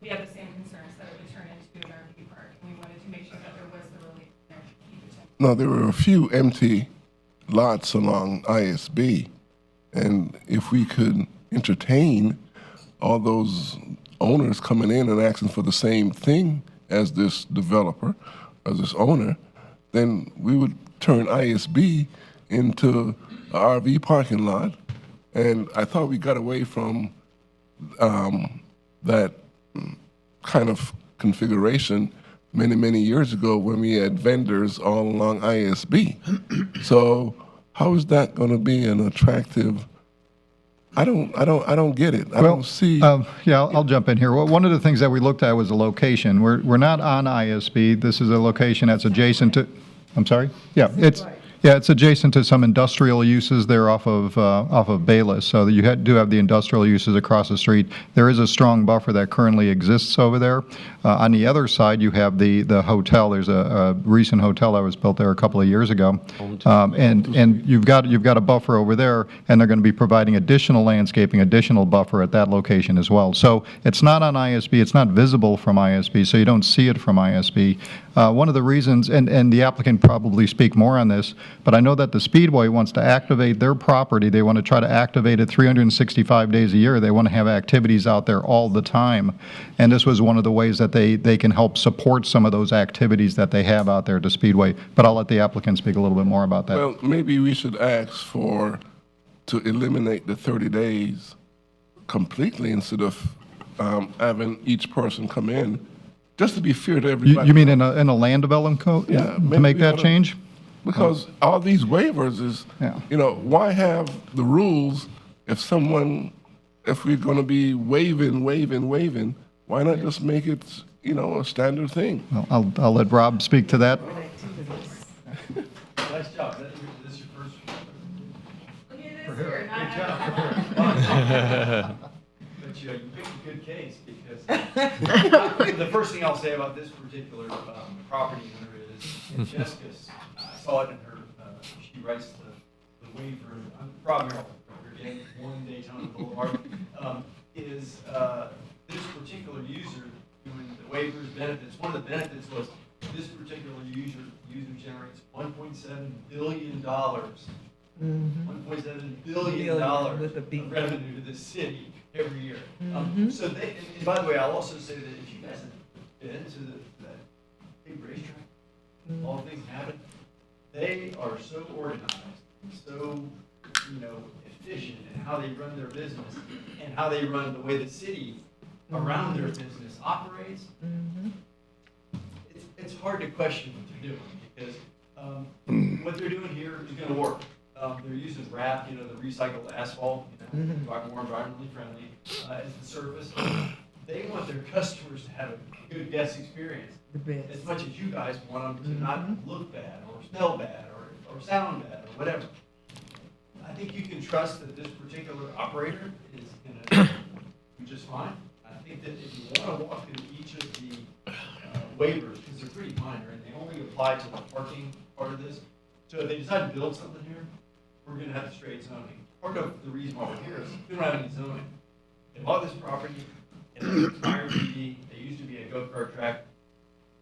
we have the same concerns that it would turn into an RV park, and we wanted to make sure that there was the relief there to keep it temporary. No, there were a few empty lots along ISB, and if we could entertain all those owners coming in and asking for the same thing as this developer, as this owner, then we would turn ISB into an RV parking lot. And I thought we got away from that kind of configuration many, many years ago when we had vendors all along ISB. So how is that going to be an attractive? I don't get it. I don't see. Yeah, I'll jump in here. Well, one of the things that we looked at was the location. We're not on ISB. This is a location that's adjacent to. I'm sorry. Yeah, Yeah, it's adjacent to some industrial uses there off of Bayless, so that you do have the industrial uses across the street. There is a strong buffer that currently exists over there. On the other side, you have the hotel. There's a recent hotel that was built there a couple of years ago, and you've got a buffer over there, and they're going to be providing additional landscaping, additional buffer at that location as well. So it's not on ISB. It's not visible from ISB, so you don't see it from ISB. One of the reasons, and the applicant probably speak more on this, but I know that the Speedway wants to activate their property. They want to try to activate it 365 days a year. They want to have activities out there all the time. And this was one of the ways that they can help support some of those activities that they have out there at the Speedway. But I'll let the applicant speak a little bit more about that. Well, maybe we should ask to eliminate the 30 days completely instead of having each person come in, just to be fair to everybody. You mean in a land development code? Yeah, To maybe make we that oughta- change? Because all these waivers is, why have the rules if we're going to be waiving, why not just make it, a standard thing? Well, I'll let Rob speak to that. Nice job. Is this your first? But you picked a good case because the first thing I'll say about this particular property owner is, and Jessica, I saw it in her, she writes the waiver, Rob Merrill, again, 1 Daytona Boulevard, is this particular user doing the waivers, benefits. One of the benefits was this particular user generates $1.7 billion. $1.7 billion of revenue to the city every year. So and by the way, I'll also say that if you guys have been to that big racetrack, all things happen, they are so organized, so efficient in how they run their business and how they run the way the city around their business operates. It's hard to question what they're doing because what they're doing here is going to work. They're using RAP, the recycled asphalt, more environmentally friendly as the surface. They want their customers to have a good guest experience, as much as you guys want them to not look bad or smell bad or sound bad or whatever. I think you can trust that this particular operator is going to do just fine. I think that if you want to walk through each of the waivers, because they're pretty minor and they only apply to the parking part of this. So if they decide to build something here, we're going to have straight zoning. Part of the reason why we're here is we don't have any zoning. They bought this property, and it required to be, they used to be a go-kart track.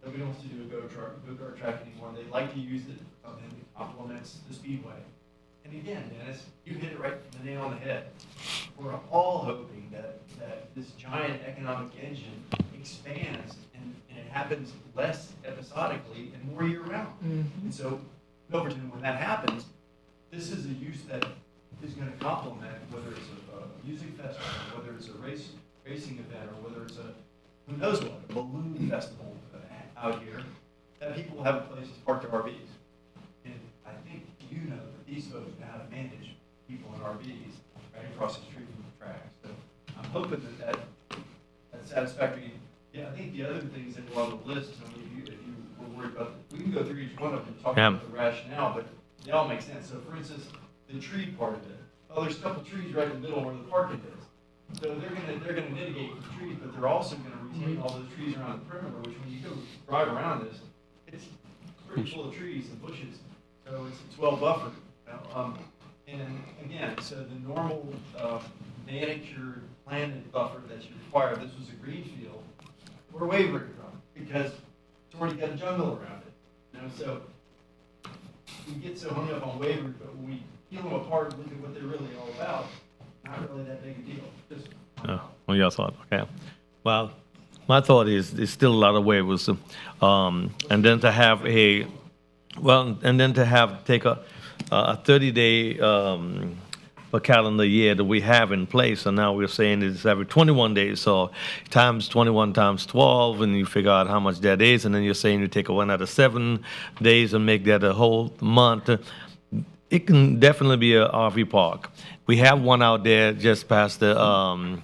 Nobody wants to do a go-kart track anymore. They like to use it for something that complements the Speedway. And again, Dennis, you hit it right the nail on the head. We're all hoping that this giant economic engine expands and it happens less episodically and more year-round. And so, Milverton, when that happens, this is a use that is going to complement whether it's a music festival, whether it's a racing event, or whether it's who knows what, a balloon festival out here, that people will have a place to park their RVs. And I think that these folks know how to manage people in RVs right across the street from the track. So I'm hoping that's satisfactory. Yeah, I think the other things that were on the list, if you were worried about, we can go through each one of them and talk about the rationale, but they all make sense. So for instance, the tree part of it. There's a couple trees right in the middle where the parking is. So they're gonna mitigate the trees, but they're also gonna retain all those trees around the perimeter, which when you go drive around this, it's pretty full of trees and bushes. So it's well buffered. And again, so the normal manicured planted buffer that you require, if this was a green field, we're wavering from because it's already got a jungle around it. So we get so hung up on waivers, but when we peel them apart and look at what they're really all about, not really that big a deal. Just Oh, your thought, okay. Well, my thought is there's still a lot of waivers. And then to have take a 30-day per calendar year that we have in place, and now we're saying it's every 21 days, so times 21 times 12, and you figure out how much that is, and then you're saying you take one out of 7 days and make that a whole month. It can definitely be an RV park. We have one out there just past the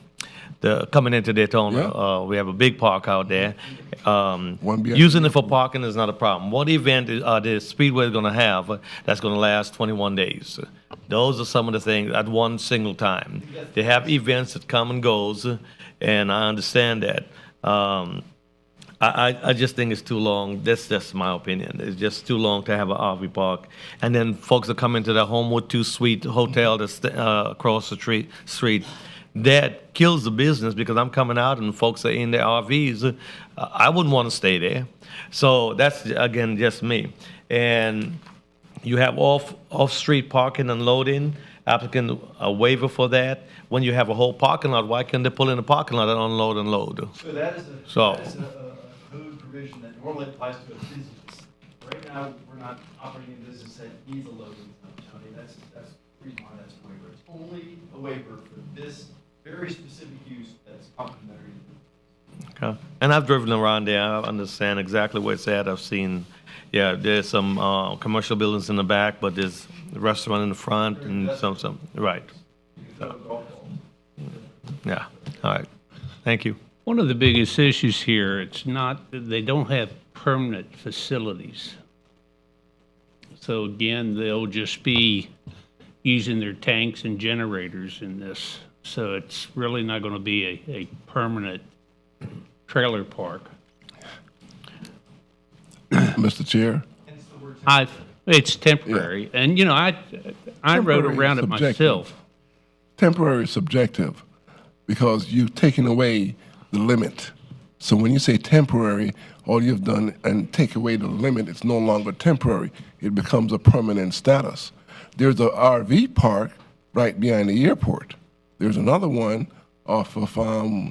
coming into Daytona. Yeah. We have a big park out there. One behind Using the it for parking is not a problem. What event the Speedway is going to have that's going to last 21 days? Those are some of the things at one single time. They have events that come and goes, and I understand that. I just think it's too long. That's just my opinion. It's just too long to have an RV park. And then folks that come into the Homewood 2 Suite Hotel that's across the street. That kills the business because I'm coming out and folks are in their RVs. I wouldn't want to stay there. So that's, again, just me. And you have off-street parking and loading, applicant a waiver for that. When you have a whole parking lot, why can't they pull in the parking lot and unload and load? So that is So- a code provision that normally applies to a business. Right now, we're not operating a business that needs a loading zone, Tony. That's the reason why that's a waiver. It's only a waiver for this very specific use that's complementary. Okay. And I've driven around there. I understand exactly where it's at. I've seen, yeah, there's some commercial buildings in the back, but there's a restaurant in the front and some, right. Yeah, all right. Thank you. One of the biggest issues here, it's not, they don't have permanent facilities. So again, they'll just be using their tanks and generators in this. So it's really not going to be a permanent trailer park. Mr. Chair? It's temporary. And, you know, I rode Temporary around it subjective. myself. Temporary is subjective because you've taken away the limit. So when you say temporary, all you've done and take away the limit, it's no longer temporary. It becomes a permanent status. There's a RV park right behind the airport. There's another one off of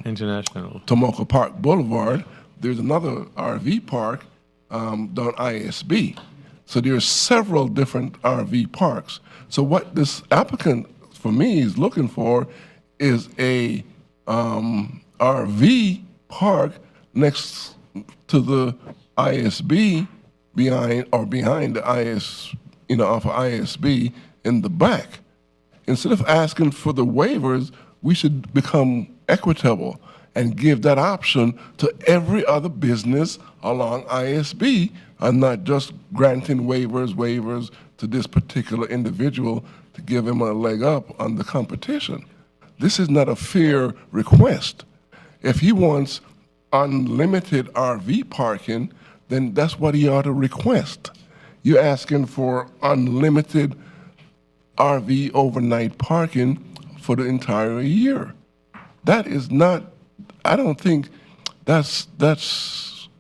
International. Tomoka Park Boulevard. There's another RV park down ISB. So there's several different RV parks. So what this applicant, for me, is looking for is a RV park next to the ISB behind the IS, off of ISB in the back. Instead of asking for the waivers, we should become equitable and give that option to every other business along ISB and not just granting waivers to this particular individual to give him a leg up on the competition. This is not a fair request. If he wants unlimited RV parking, then that's what he ought to request. You're asking for unlimited RV overnight parking for the entire year. That is not, I don't think that's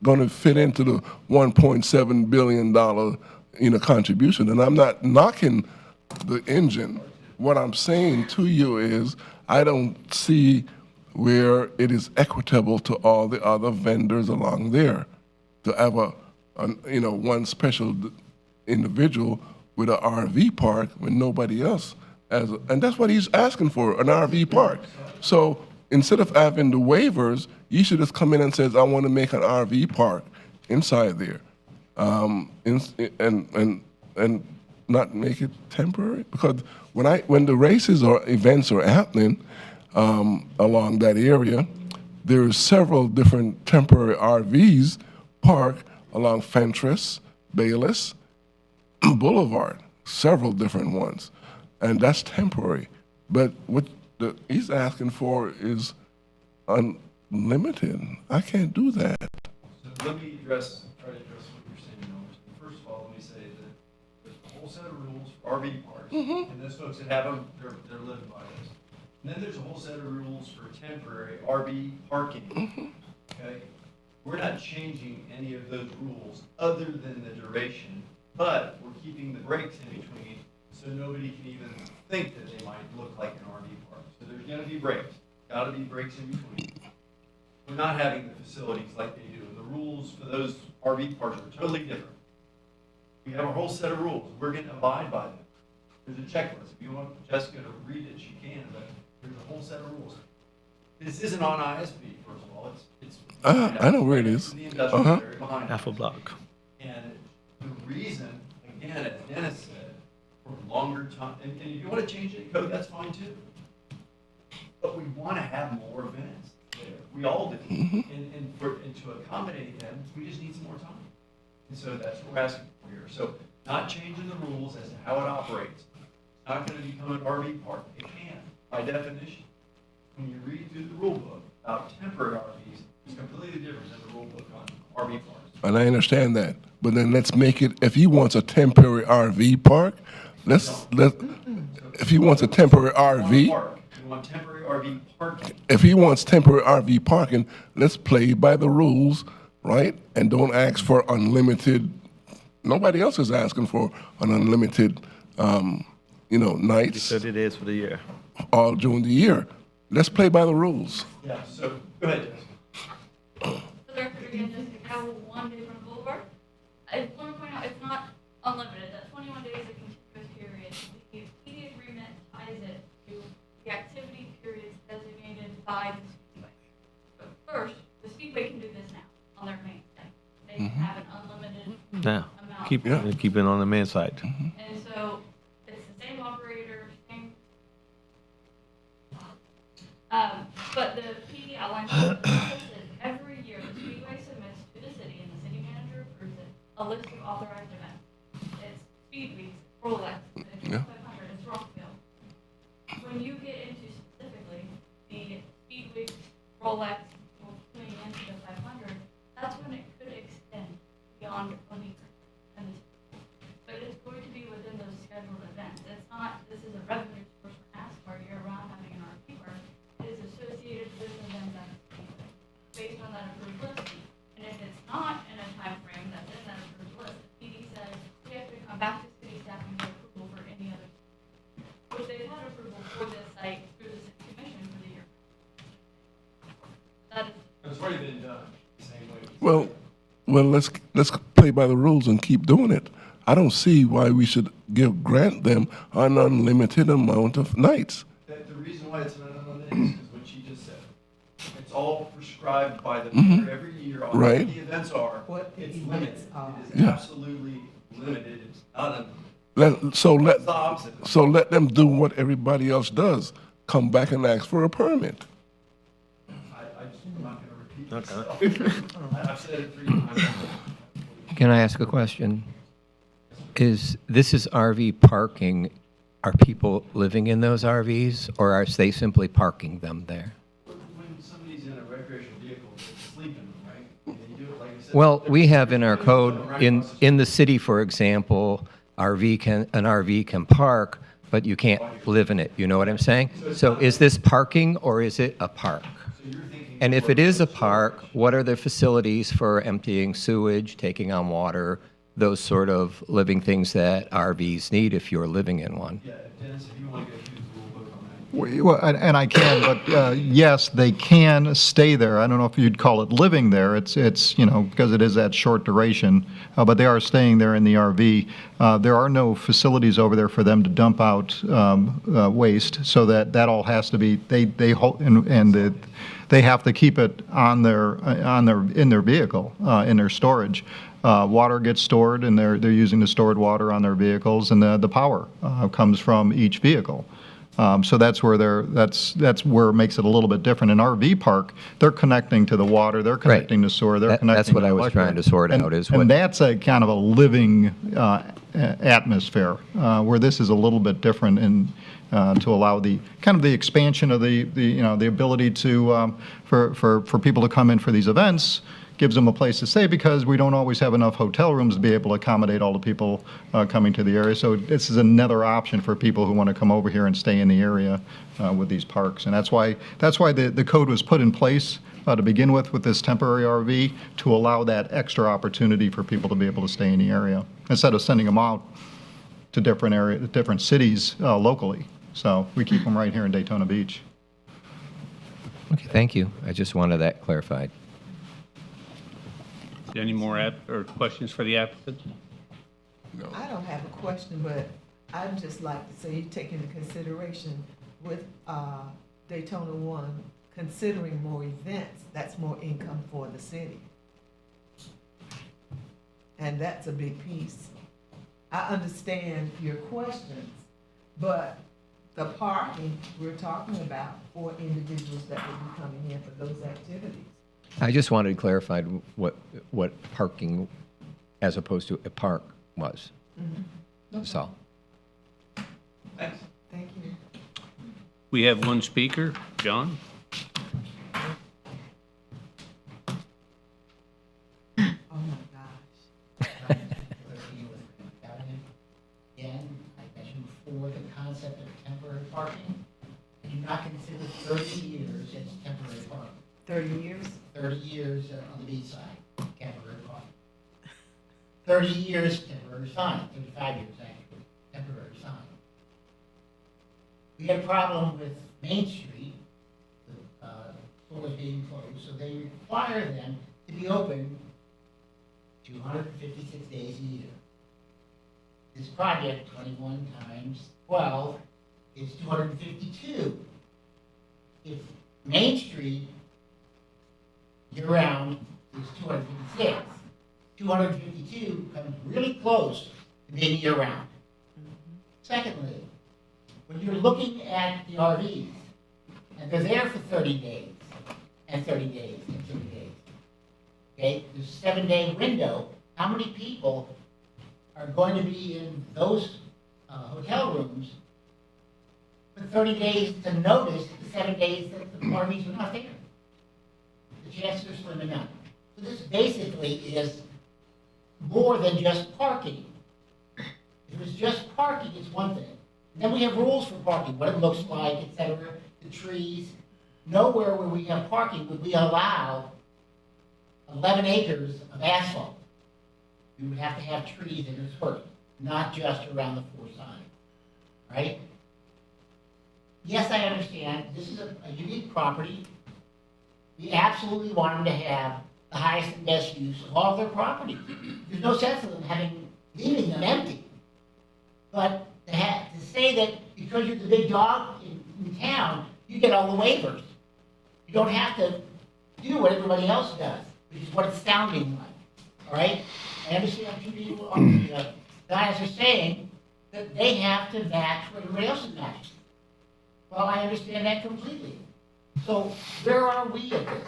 going to fit into the $1.7 billion contribution. And I'm not knocking the engine. What I'm saying to you is I don't see where it is equitable to all the other vendors along there to have one special individual with an RV park when nobody else has, and that's what he's asking for, an RV park. So instead of having the waivers, you should just come in and says, I want to make an RV park inside there, and not make it temporary. Because when the races or events are happening along that area, there are several different temporary RVs parked along Fentress, Bayless, Boulevard, several different ones, and that's temporary. But what he's asking for is unlimited. I can't do that. So let me try to address what you're saying, Elmer. First of all, let me say that there's a whole set of rules for RV parks, and those folks that have them, they're living by those. And then there's a whole set of rules for temporary RV parking. Okay, we're not changing any of those rules other than the duration, but we're keeping the breaks in between so nobody can even think that they might look like an RV park. So there's going to be breaks. Got to be breaks in between. We're not having the facilities like they do. The rules for those RV parks are totally different. We have a whole set of rules. We're going to abide by them. There's a checklist. If you want Jessica to read it, she can, but there's a whole set of rules. This isn't on ISB, first of all. It's I know where it is. the industrial area behind it. Half a block. And the reason, again, as Dennis said, for longer time, and if you want to change the code, that's fine too. but we want to have more events there. We all do. And to accommodate them, we just need some more time. And so that's what we're asking for here. So not changing the rules as to how it operates. It's not going to become an RV park. It can, by definition. When you read through the rule book about temporary RVs, it's completely different than the rule book on RV parks. And I understand that, but then let's make it, if he wants a temporary RV park, if he wants a temporary RV, Park. You want temporary RV parking. if he wants temporary RV parking, let's play by the rules, right? And don't ask for unlimited, nobody else is asking for an unlimited, nights 30 days for the year. all during the year. Let's play by the rules. Yeah, so, go ahead, Jess. For the record, again, just have 1 day from the boulevard. I want to point out, it's not unlimited, that 21 days is a continuous period. The PD agreement ties it to the activity periods designated by the Speedway. But first, the Speedway can do this now on their main thing. They can have an unlimited Yeah, amount. keep it on the main side. And so, it's the same operator, same. But the PD outlines the process is every year the Speedway submits to the city and the city manager approves it, a list of authorized events. It's Speed Weeks, Rolex, it's 500, it's Rockville. When you get into specifically the Speed Weeks, Rolex, going into the 500, that's when it could extend beyond 20. But it's going to be within those scheduled events. It's not, this is a revenue source for NASCAR year-round having an RV park. It is associated with events at the Speedway, based on that approved list. And if it's not in a time frame that's in that approved list, the PD says we have to come back to city staff and get approval for any other, which they've had approval for this site through the city commission for the year. That is. It's already been done, the same way. Well, let's play by the rules and keep doing it. I don't see why we should grant them an unlimited amount of nights. The reason why it's not unlimited is because what she just said. It's all prescribed by the mayor every year on Right. what the events are. What the It's events limited. are. It is Yeah. absolutely limited. It's not unlimited. Let It's the opposite. so let them do what everybody else does. Come back and ask for a permit. I'm not going to repeat myself. I've said it 3 times. Can I ask a question? This is RV parking. Are people living in those RVs, or are they simply parking them there? When somebody's in a recreational vehicle, they're sleeping, right? And you do it, like I said. Well, we have in our code, in the city, for example, an RV can park, but you can't live in it. You know what I'm saying? So is this parking or is it a park? And if it is a park, what are the facilities for emptying sewage, taking on water, those sort of living things that RVs need if you're living in one? Yeah, Dennis, if you want to go through the rule book on that. Well, and I can, but yes, they can stay there. I don't know if you'd call it living there. It's because it is that short duration, but they are staying there in the RV. There are no facilities over there for them to dump out waste, so that all has to be they hold and they have to keep it in their vehicle in their storage. Water gets stored, and they're using the stored water on their vehicles, and the power comes from each vehicle. So that's where that's where it makes it a little bit different. In RV park, they're connecting to the water, they're connecting to sewer, they're connecting. That's what to I was electric. trying to sort out, is what. And that's a kind of a living atmosphere, where this is a little bit different in. To allow the kind of the expansion of the ability to for people to come in for these events, gives them a place to stay, because we don't always have enough hotel rooms to be able to accommodate all the people coming to the area. So this is another option for people who want to come over here and stay in the area with these parks. And that's why the code was put in place to begin with this temporary RV, to allow that extra opportunity for people to be able to stay in the area instead of sending them out to different cities locally. So we keep them right here in Daytona Beach. Okay, thank you. I just wanted that clarified. Any more questions for the applicant? I don't have a question, but I'd just like to say, take into consideration with Daytona One, considering more events, that's more income for the city. And that's a big piece. I understand your questions, but the parking we're talking about for individuals that would be coming in for those activities. I just wanted clarified what parking as opposed to a park was. That's all. Thank you. We have one speaker, John. Oh my gosh. Again, I mentioned before the concept of temporary parking. I do not consider 30 years as temporary parking. 30 years? 30 years on the B side, temporary parking. 30 years, temporary sign, 35 years actually, temporary sign. We had a problem with Main Street, the stores being closed, so they require them to be open 256 days a year. This project, 21 times 12, is 252. If Main Street year-round is 256, 252 comes really close to being year-round. Secondly, when you're looking at the RVs, and they're there for 30 days, and 30 days, and 30 days, okay, there's a 7-day window, how many people are going to be in those hotel rooms for 30 days to notice the 7 days that the RVs are not there? The chances are slim enough. So this basically is more than just parking. If it was just parking, it's one thing. Then we have rules for parking, what it looks like, et cetera, the trees. Nowhere where we have parking would we allow 11 acres of asphalt. We would have to have trees interspersed, not just around the four signs, right? Yes, I understand, this is a unique property. We absolutely want them to have the highest and best use of all of their property. There's no sense of them leaving them empty. But to say that because you're the big dog in town, you get all the waivers. You don't have to do what everybody else does, which is what it's sounding like, all right? I understand two people on the guys are saying that they have to match what everybody else is matching. Well, I understand that completely. So where are we at this,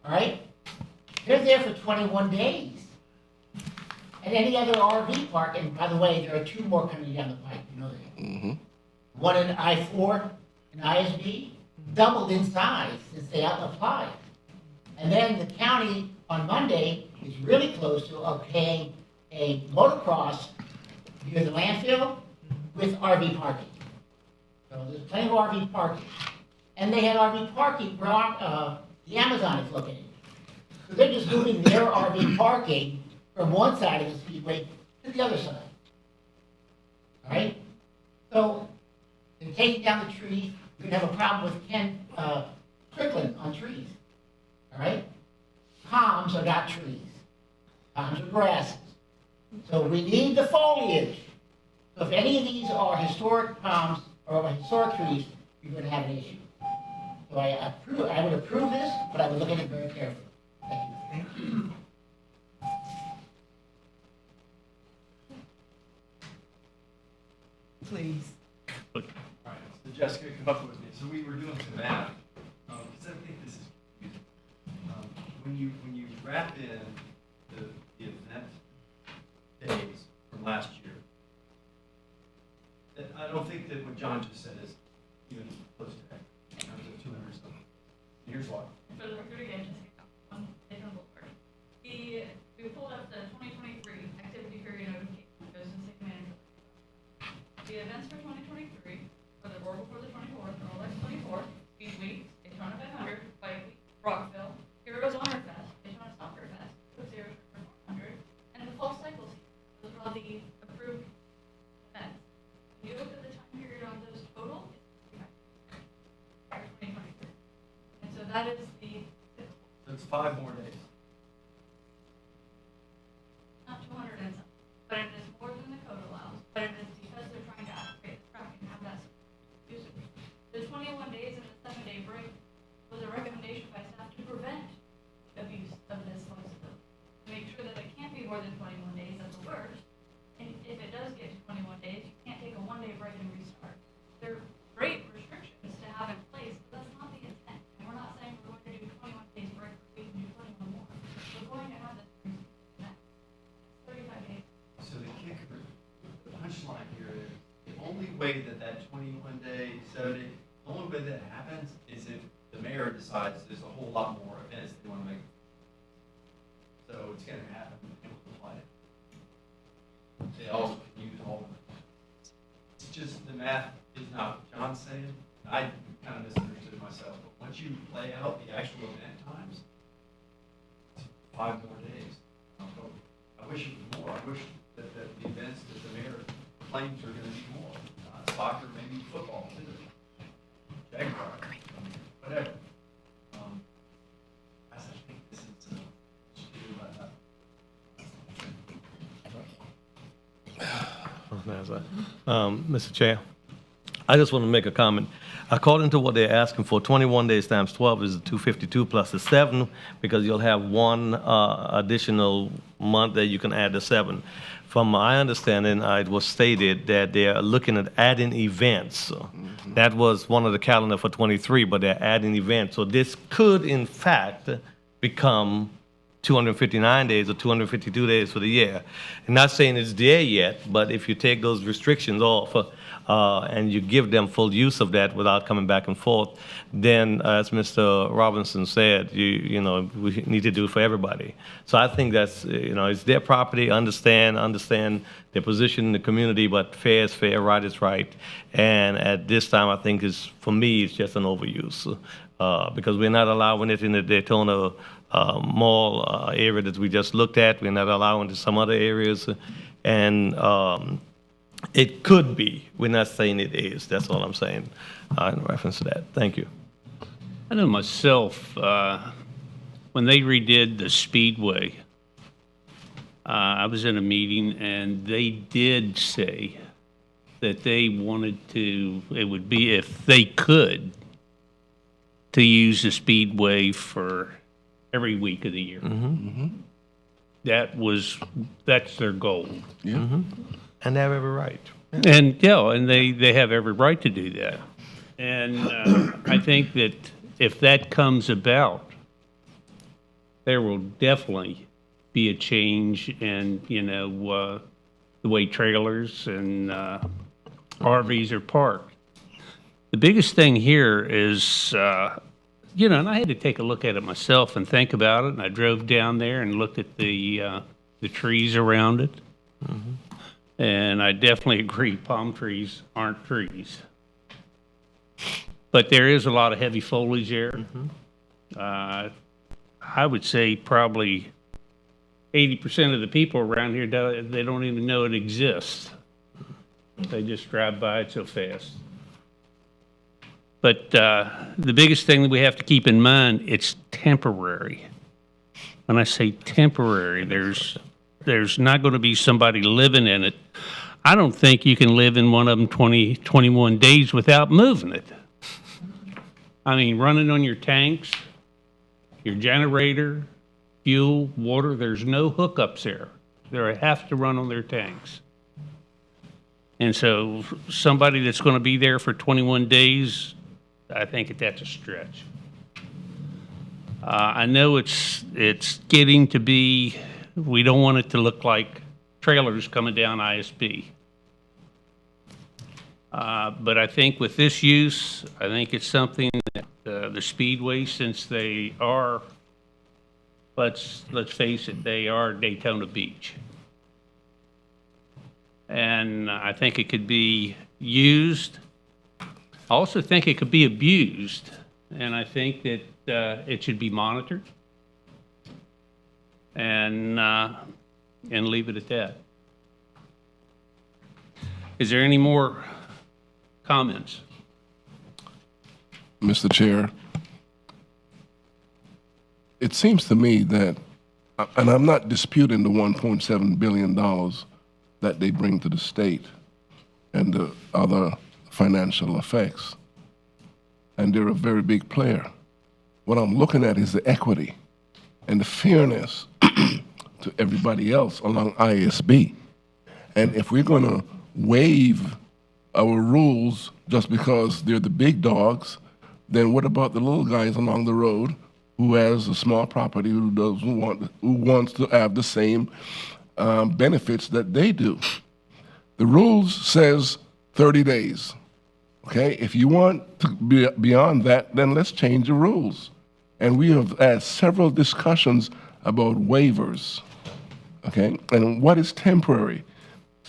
all right? They're there for 21 days. And any other RV park, and by the way, there are two more coming down the pike, you know that. Mm-hmm. One in I-4 and ISB, doubled in size since they applied. And then the county on Monday is really close to okaying a motocross near the landfill with RV parking. So there's plenty of RV parking. And they had RV parking where the Amazon is located. So they're just moving their RV parking from one side of the speedway to the other side. All right? So they're taking down the trees. You're going to have a problem with Ken Strickland on trees. All right? Palms are not trees. Palms are grasses. So we need the foliage. So if any of these are historic palms or historic trees, you're going to have an issue. So I would approve this, but I would look at it very carefully. Thank you. Thank you. Please. All right, so Jessica, come up with me. So we were doing some math, because I think this is confusing. When you wrap in the event days from last year, I don't think that what John just said is even close to that, in terms of 200 something. Here's why. For the record again, just one different board. We pulled up the 2023 activity period notification, it goes in city manager. The events for 2023, for the Roar Before the 24th, Rolex 24th, Speed Week, Daytona 500, Bike Week, Rockville, Heroes Honor Fest, Daytona Soccer Fest, Cook Zero 400, and the Fall Cycle Season. Those are all the approved events. When you look at the time period on those total, it's 2023. And so that is So it's 5 more days. not 200 and something, but it is more than the code allows, but it is because they're trying to activate the track and have that usage. The 21 days and the 7-day break was a recommendation by staff to prevent abuse of this flexibility. To make sure that it can't be more than 21 days at the worst, and if it does get to 21 days, you can't take a 1-day break and restart. 7 days. The only way that happens is if the mayor decides there's a whole lot more events they want to make. So it's going to happen and we'll apply it. They also can use all of it. It's just the math is not what John's saying. I kind of misunderstood myself. But once you lay out the actual event times, it's 5 more days. I wish it was more. I wish that the events that the mayor claims are going to be more. Soccer, maybe football, too. Jaguar, whatever. I think this is, should do about that. Mr. Chair, I just want to make a comment. According to what they're asking for, 21 days times 12 is 252 plus the 7, because you'll have one additional month that you can add the 7. From my understanding, it was stated that they are looking at adding events. That was one of the calendar for 23, but they're adding events. So this could, in fact, become 259 days or 252 days for the year. I'm not saying it's there yet, but if you take those restrictions off and you give them full use of that without coming back and forth, then as Mr. Robinson said, you know, we need to do it for everybody. So I think that's, you know, it's their property, understand their position in the community, but fair is fair, right is right. And at this time, I think for me, it's just an overuse because we're not allowing it in the Daytona mall area that we just looked at. We're not allowing it in some other areas. And it could be. We're not saying it is. That's all I'm saying in reference to that. Thank you. I know myself, when they redid the Speedway, I was in a meeting and they did say that they wanted to, it would be if they could, to use the Speedway for every week of the year. That's their goal. And they have every right. And, yeah, and they have every right to do that. And I think that if that comes about, there will definitely be a change in, you know, the way trailers and RVs are parked. The biggest thing here is, you know, and I had to take a look at it myself and think about it, and I drove down there and looked at the trees around it. And I definitely agree, palm trees aren't trees. But there is a lot of heavy foliage there. I would say probably 80% of the people around here, they don't even know it exists. They just drive by it so fast. But the biggest thing that we have to keep in mind, it's temporary. When I say temporary, there's not going to be somebody living in it. I don't think you can live in one of them 21 days without moving it. I mean, running on your tanks, your generator, fuel, water, there's no hookups there. They have to run on their tanks. And so somebody that's going to be there for 21 days, I think that's a stretch. I know it's getting to be, we don't want it to look like trailers coming down ISB. But I think with this use, I think it's something that the Speedway, since they are, let's face it, they are Daytona Beach. And I think it could be used. I also think it could be abused. And I think that it should be monitored. And leave it at that. Is there any more comments? Mr. Chair, it seems to me that, and I'm not disputing the $1.7 billion that they bring to the state and the other financial effects, and they're a very big player. What I'm looking at is the equity and the fairness to everybody else along ISB. And if we're going to waive our rules just because they're the big dogs, then what about the little guys along the road who has a small property who wants to have the same benefits that they do? The rules says 30 days. Okay, if you want to be beyond that, then let's change the rules. And we have had several discussions about waivers. Okay, and what is temporary?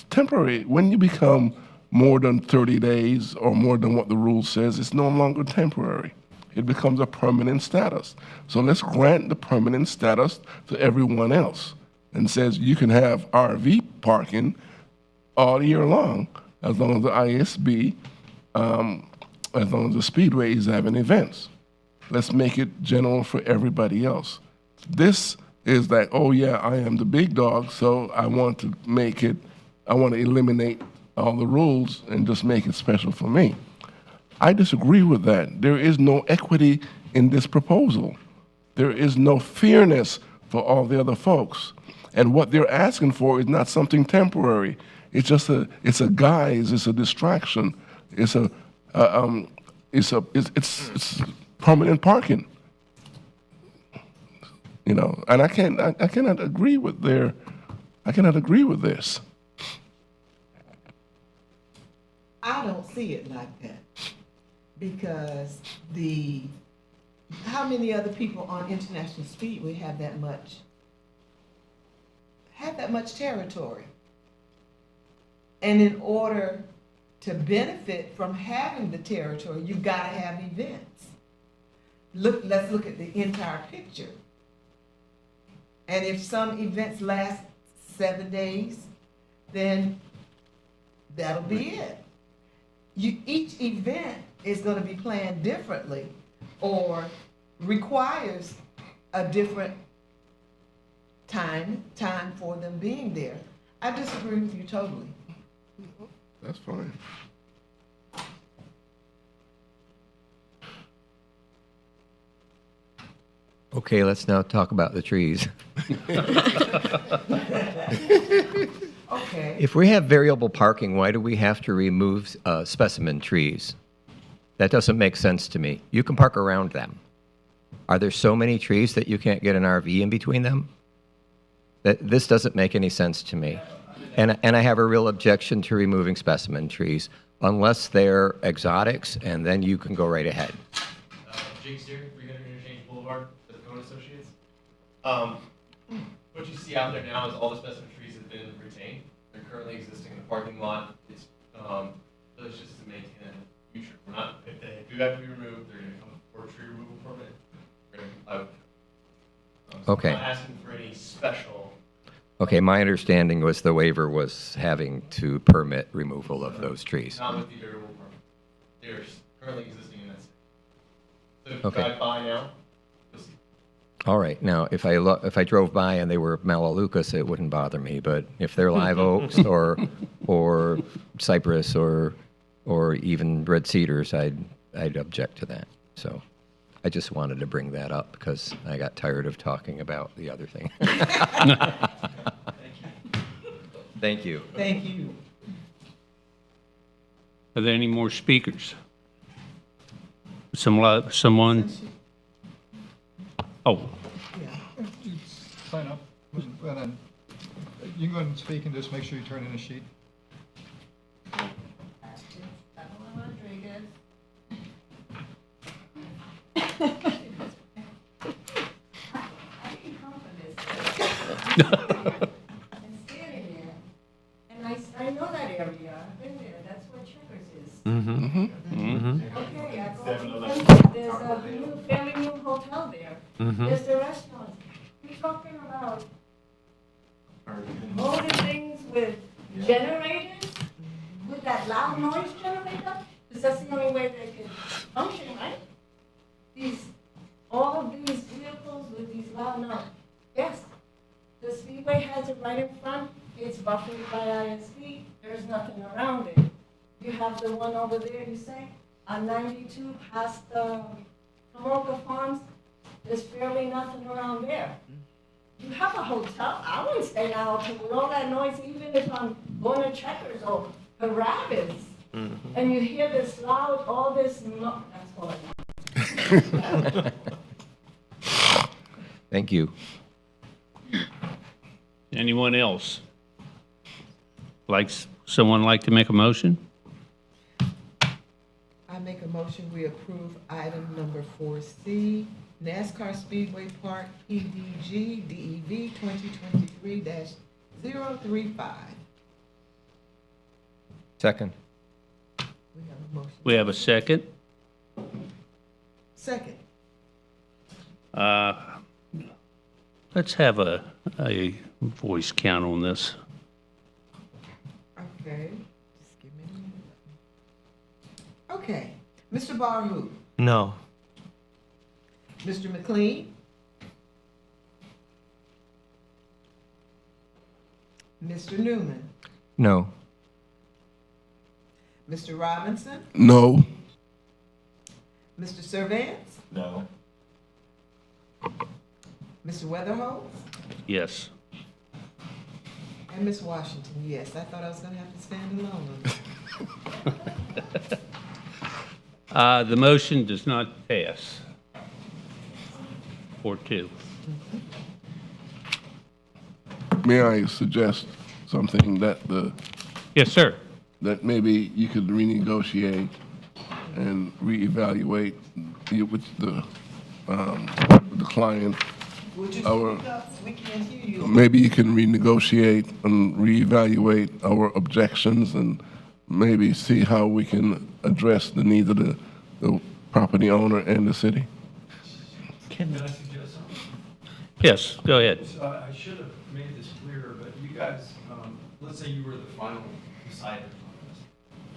Temporary, when you become more than 30 days or more than what the rule says, it's no longer temporary. It becomes a permanent status. So let's grant the permanent status to everyone else and says you can have RV parking all year long as long as the ISB, as long as the Speedway is having events. Let's make it general for everybody else. This is like, oh yeah, I am the big dog, so I want to make it, I want to eliminate all the rules and just make it special for me. I disagree with that. There is no equity in this proposal. There is no fairness for all the other folks. And what they're asking for is not something temporary. It's just it's a guise, it's a distraction, it's permanent parking. You know, and I cannot agree with this. I don't see it like that, because how many other people on International Speedway have that much territory? And in order to benefit from having the territory, you've got to have events. Let's look at the entire picture. And if some events last 7 days, then that'll be it. Each event is going to be planned differently or requires a different time for them being there. I disagree with you totally. That's fine. Okay, let's now talk about the trees. Okay. If we have variable parking, why do we have to remove specimen trees? That doesn't make sense to me. You can park around them. Are there so many trees that you can't get an RV in between them? This doesn't make any sense to me. And I have a real objection to removing specimen trees, unless they're exotics, and then you can go right ahead. Jake Steer, 300 Interchange Boulevard, the Cone Associates. What you see out there now is all the specimen trees have been retained. They're currently existing in the parking lot. It's just to maintain it in the future. We're not, if they do have to be removed, they're going to come for a tree removal permit. We're going to comply with it. So Okay. I'm not asking for any special. Okay, my understanding was the waiver was having to permit removal of those trees. Not with the variable permit. They're currently existing in that state. So if you Okay. drive by now, you'll see. All right, now, if I drove by and they were Melaleucas, it wouldn't bother me, but if they're live oaks or cypress or even red cedars, I'd object to that. So I just wanted to bring that up because I got tired of talking about the other thing. Thank you. Thank you. Are there any more speakers? Someone? Oh, Sign up, and then you can go ahead and speak and just make sure you turn in a sheet. And I know that area, I've been there, that's where Checkers is. Mm-hmm. Okay, I go there's a new, fairly new hotel there. Mhm. There's the restaurant. You're talking about motor things with generators, with that loud noise generator? Because that's the only way they can function, right? All of these vehicles with these loud noise. Yes, the Speedway has it right in front. It's buffered by ISD. There's nothing around it. You have the one over there, you say, on 92 past Tomoka Farms. There's barely nothing around there. You have a hotel. I wouldn't stay out with all that noise, even if I'm going to Checkers or the Rabbits. And you hear this loud, all this, that's all I want. Thank you. anyone else? Someone like to make a motion? I make a motion, we approve item number 4C, NASCAR Speedway Park PDG DEV 2023-035. Second. We have a motion. We have a second. Second. Let's have a voice count on this. Okay, just give me a minute. Okay, Mr. Barhu, No. Mr. McLean, Mr. Newman, No. Mr. Robinson, No. Mr. Servance, No. Mr. Weatherholt, Yes. and Ms. Washington, yes. I thought I was gonna have to stand alone on this. The motion does not pass. 4-2. May I suggest something that Yes, sir. that maybe you could renegotiate and reevaluate with the client? Would you Our- speak up? We can't hear you. Maybe you can renegotiate and reevaluate our objections and maybe see how we can address the needs of the property owner and the city. Can I suggest something? Yes, go ahead. So I should have made this clearer, but you guys, let's say you were the final decider on this.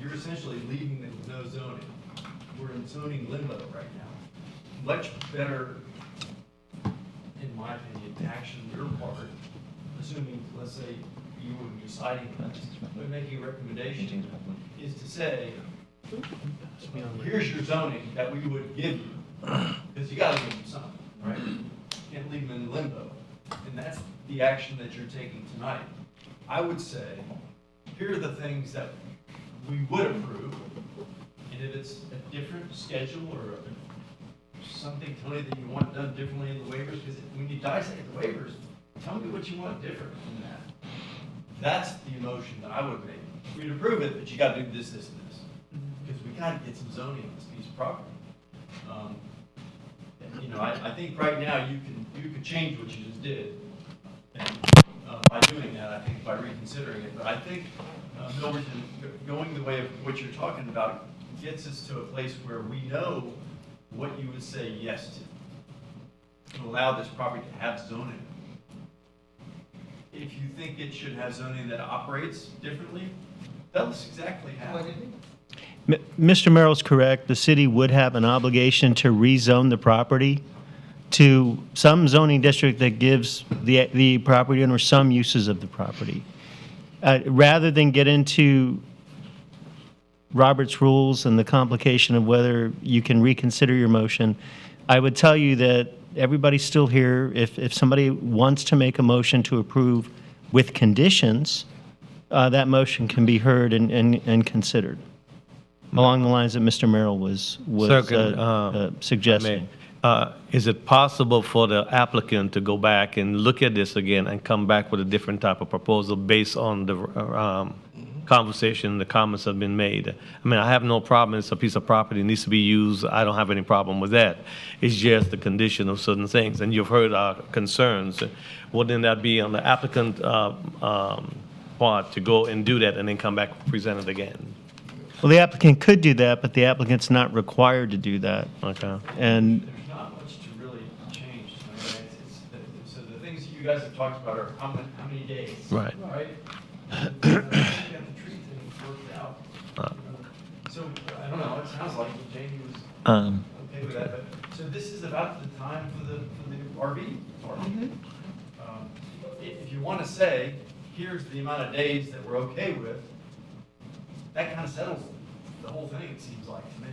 You're essentially leaving it with no zoning. We're in zoning limbo right now. Much better, in my opinion, action on your part, assuming, let's say, you were deciding this, but making a recommendation, is to say, here's your zoning that we would give you, because you gotta give them something, right? You can't leave them in limbo, and that's the action that you're taking tonight. I would say, here are the things that we would approve, and if it's a different schedule or something, Tony, that you want done differently in the waivers, because when you dissect the waivers, tell me what you want different from that. That's the emotion that I would make. We'd approve it, but you gotta do this, this, and this, because we gotta get some zoning on this piece of property. You know, I think right now you can change what you just did. And, by doing that, I think by reconsidering it, but I think, Milverton, going the way of what you're talking about gets us to a place where we know what you would say yes to allow this property to have zoning. If you think it should have zoning that operates differently, tell us exactly how. What it is. Mr. Merrill's correct. The city would have an obligation to rezone the property to some zoning district that gives the property owner some uses of the property. Rather than get into Robert's rules and the complication of whether you can reconsider your motion, I would tell you that everybody's still here. If somebody wants to make a motion to approve with conditions, that motion can be heard and considered, along the lines that Mr. Merrill was suggesting. Is it possible for the applicant to go back and look at this again and come back with a different type of proposal based on the conversation, the comments have been made? I mean, I have no problem. It's a piece of property, it needs to be used. I don't have any problem with that. It's just the condition of certain things. And you've heard our concerns. Wouldn't that be on the applicant part to go and do that and then come back and present it again? Well, the applicant could do that, but the applicant's not required to do that. Okay. And There's not much to really change. I mean, so the things that you guys have talked about are how many days? Right. Right? You got the tree thing worked out. So, I don't know, it sounds like Jamie was okay with that, but, so this is about the time for the RV park. If you want to say, here's the amount of days that we're okay with, that kind of settles the whole thing, it seems like to me.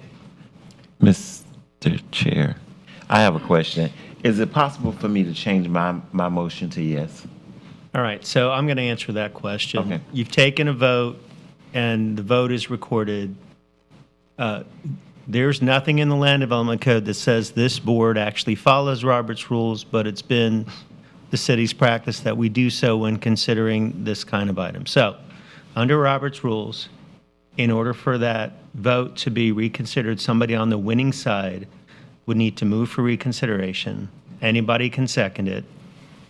Mr. Chair, I have a question. Is it possible for me to change my motion to yes? all right, so I'm going to answer that question. Okay. You've taken a vote, and the vote is recorded. There's nothing in the Land Development Code that says this board actually follows Robert's rules, but it's been the city's practice that we do so when considering this kind of item. So, under Robert's rules, In order for that vote to be reconsidered, somebody on the winning side would need to move for reconsideration. Anybody can second it.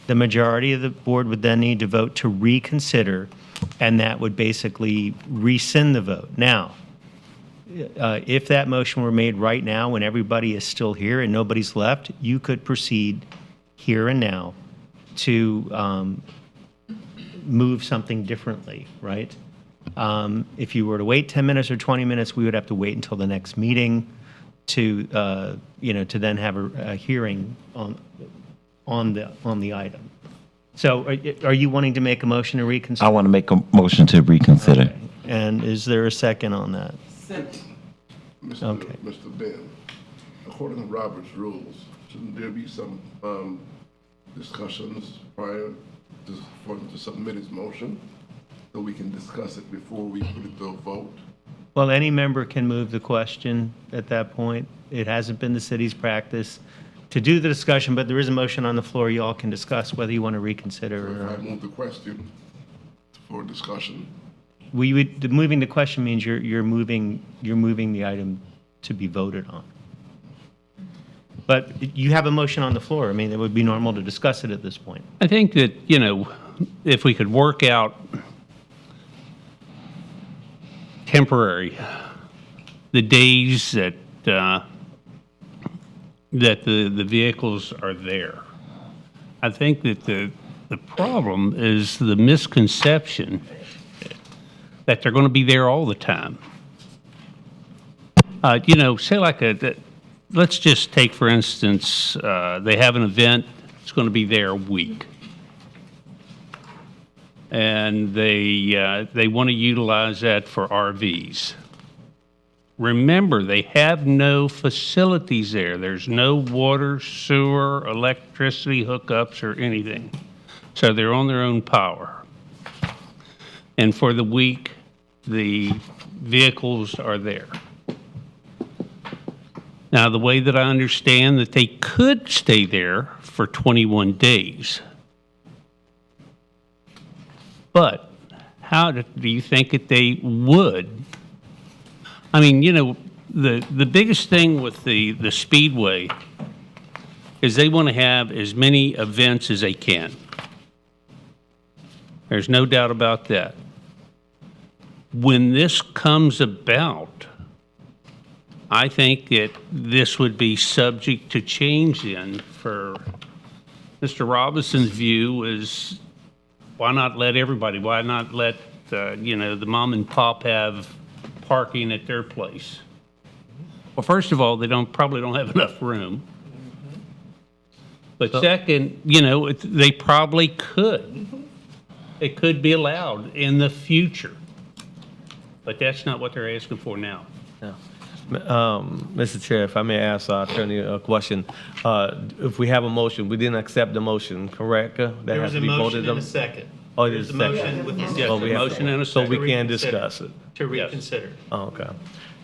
The majority of the board would then need to vote to reconsider, and that would basically rescind the vote. Now, if that motion were made right now when everybody is still here and nobody's left, you could proceed here and now to move something differently, right? If you were to wait 10 minutes or 20 minutes, we would have to wait until the next meeting to, to then have a hearing on the item. So are you wanting to make a motion to reconsider? I want to make a motion to reconsider. Okay. And is there a second on that? Mr. Ben, according to Robert's rules, shouldn't there be some discussions prior for him to submit his motion so we can discuss it before we put it to a vote? Well, any member can move the question at that point. It hasn't been the city's practice to do the discussion, but there is a motion on the floor. You all can discuss whether you want to reconsider or If I not. move the question for discussion, Moving the question means you're moving the item to be voted on. But you have a motion on the floor. I mean, it would be normal to discuss it at this point. I think that, if we could work out temporary, the days that the vehicles are there. I think that the problem is the misconception that they're going to be there all the time. Say like let's just take, for instance, they have an event, it's going to be there a week. And they want to utilize that for RVs. Remember, they have no facilities there. There's no water, sewer, electricity hookups or anything. So they're on their own power. And for the week, the vehicles are there. Now, the way that I understand that they could stay there for 21 days. But how do you think that they would? I mean, the biggest thing with the Speedway is they want to have as many events as they can. There's no doubt about that. When this comes about, I think that this would be subject to change then. For Mr. Robinson's view is, why not let everybody, why not let, the mom and pop have parking at their place? Well, first of all, they probably don't have enough room. But second, they probably could. It could be allowed in the future. But that's not what they're asking for now. Yeah. Mr. Chair, if I may ask our attorney a question. If we have a motion, we didn't accept the motion, correct? That There has was to a be motion voted and on? a second. Oh, There's there's a a second. motion with Yes, So a we have- motion and a So we second. can discuss it. To reconsider. Oh, okay.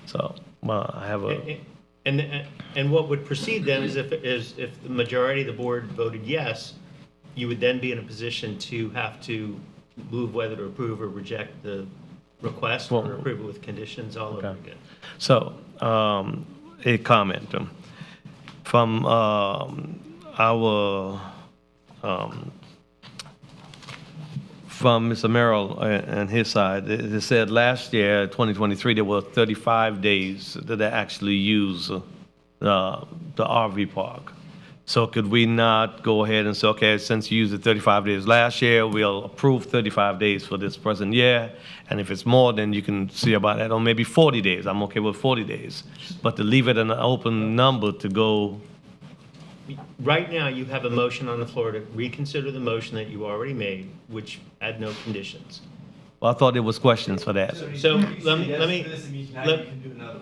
So, I have a, And what would proceed then is if the majority of the board voted yes, you would then be in a position to have to move whether to approve or reject the request or approve it with conditions all over Okay. again. so, a comment from our, from Mr. Merrill and his side. It said last year, 2023, there were 35 days that they actually used the RV park. So could we not go ahead and say, okay, since you used it 35 days last year, we'll approve 35 days for this present year, and if it's more, then you can see about that, or maybe 40 days. I'm okay with 40 days. But to leave it an open number to go, Right now, you have a motion on the floor to reconsider the motion that you already made, which had no conditions. well, I thought there was questions for that. So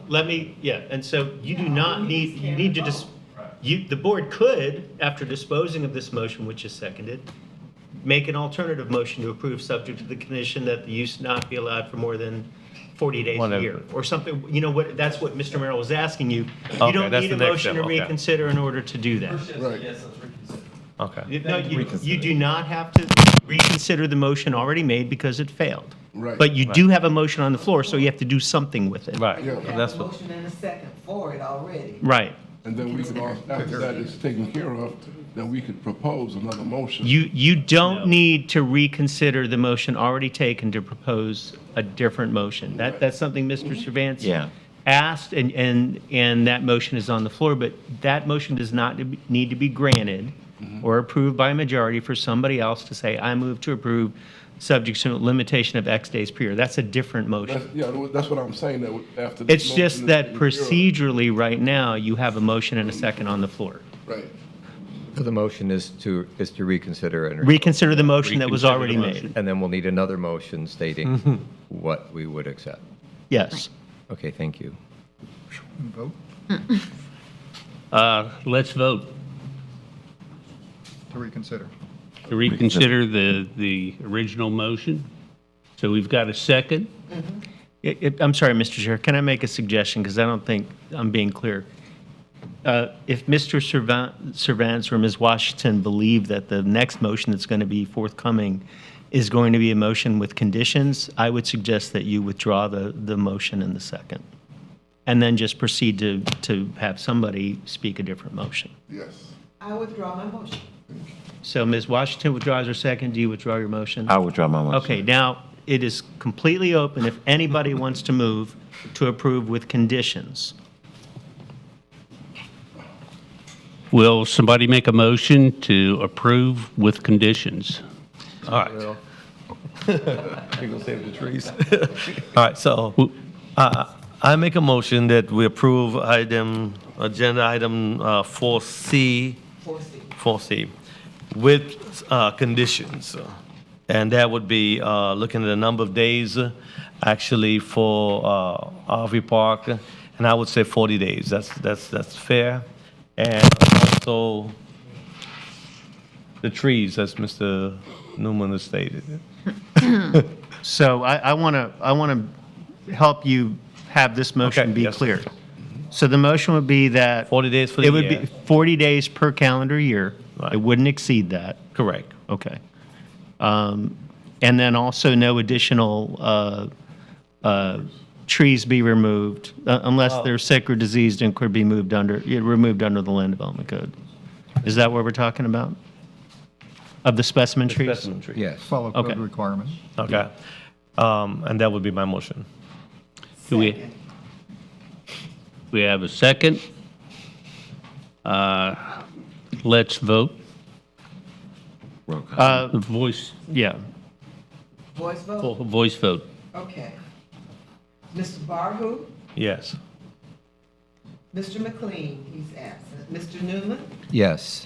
let me, yeah, and so you do not need, you need to just, the board could, after disposing of this motion, which is seconded, make an alternative motion to approve subject to the condition that the use not be allowed for more than 40 days a Whatever. year, or something, that's what Mr. Merrill was asking you. You Okay, don't that's need a the next motion to step, okay. reconsider in order to do that. Right. Yes, let's reconsider. Okay. No, you do not have to reconsider the motion already made because it failed. Right. But you do have a motion on the floor, so you have to do something with it. Right. Yeah. We have That's a what, motion and a second for it already. Right. And then we could also, after that is taken care of, then we could propose another motion. You don't need to reconsider the motion already taken to propose a different motion. That's something Mr. Cervantes Yeah. asked, and that motion is on the floor, but that motion does not need to be granted or approved by a majority for somebody else to say, I move to approve, subject to limitation of X days per year. That's a different motion. That's what I'm saying, that after. the It's just motion is that taken care of- procedurally, right now, you have a motion and a second on the floor. Right. So the motion is to reconsider and. Reconsider the motion that was already made. And then we'll need another motion stating what we would accept. Yes. Okay, thank you. Vote? Let's vote To reconsider. to reconsider the original motion. So we've got a second. I'm sorry, Mr. Chair, can I make a suggestion, because I don't think I'm being clear? If Mr. Cervantes or Ms. Washington believe that the next motion that's going to be forthcoming is going to be a motion with conditions, I would suggest that you withdraw the motion in the second, and then just proceed to have somebody speak a different motion. Yes. I withdraw my motion. So Ms. Washington withdraws her second. Do you withdraw your motion? I withdraw my motion. Okay, now, it is completely open if anybody wants to move to approve with conditions. Will somebody make a motion to approve with conditions? all right. You're gonna save the trees. All right, so, I make a motion that we approve agenda item 4C, 4C, with conditions. And that would be looking at the number of days, actually, for RV park, and I would say 40 days. That's fair. And also the trees, as Mr. Newman has stated. So I want to help you have this motion Okay, be yes. clear. So the motion would be that 40 days for the it would year. be 40 days per calendar year. Right. It wouldn't exceed that. Correct. Okay. And then also no additional trees be removed unless they're sick or diseased and could be removed under the Land Development Code. Is that what we're talking about? Of the specimen trees? Specimen tree. Yes. Follow Okay. code requirements. Okay. And that would be my motion. Do we have a second? Let's vote. Roll call. Voice, Yeah. Voice vote? voice vote. Okay. Mr. Barhu? Yes. Mr. McLean, he's absent. Mr. Newman? Yes.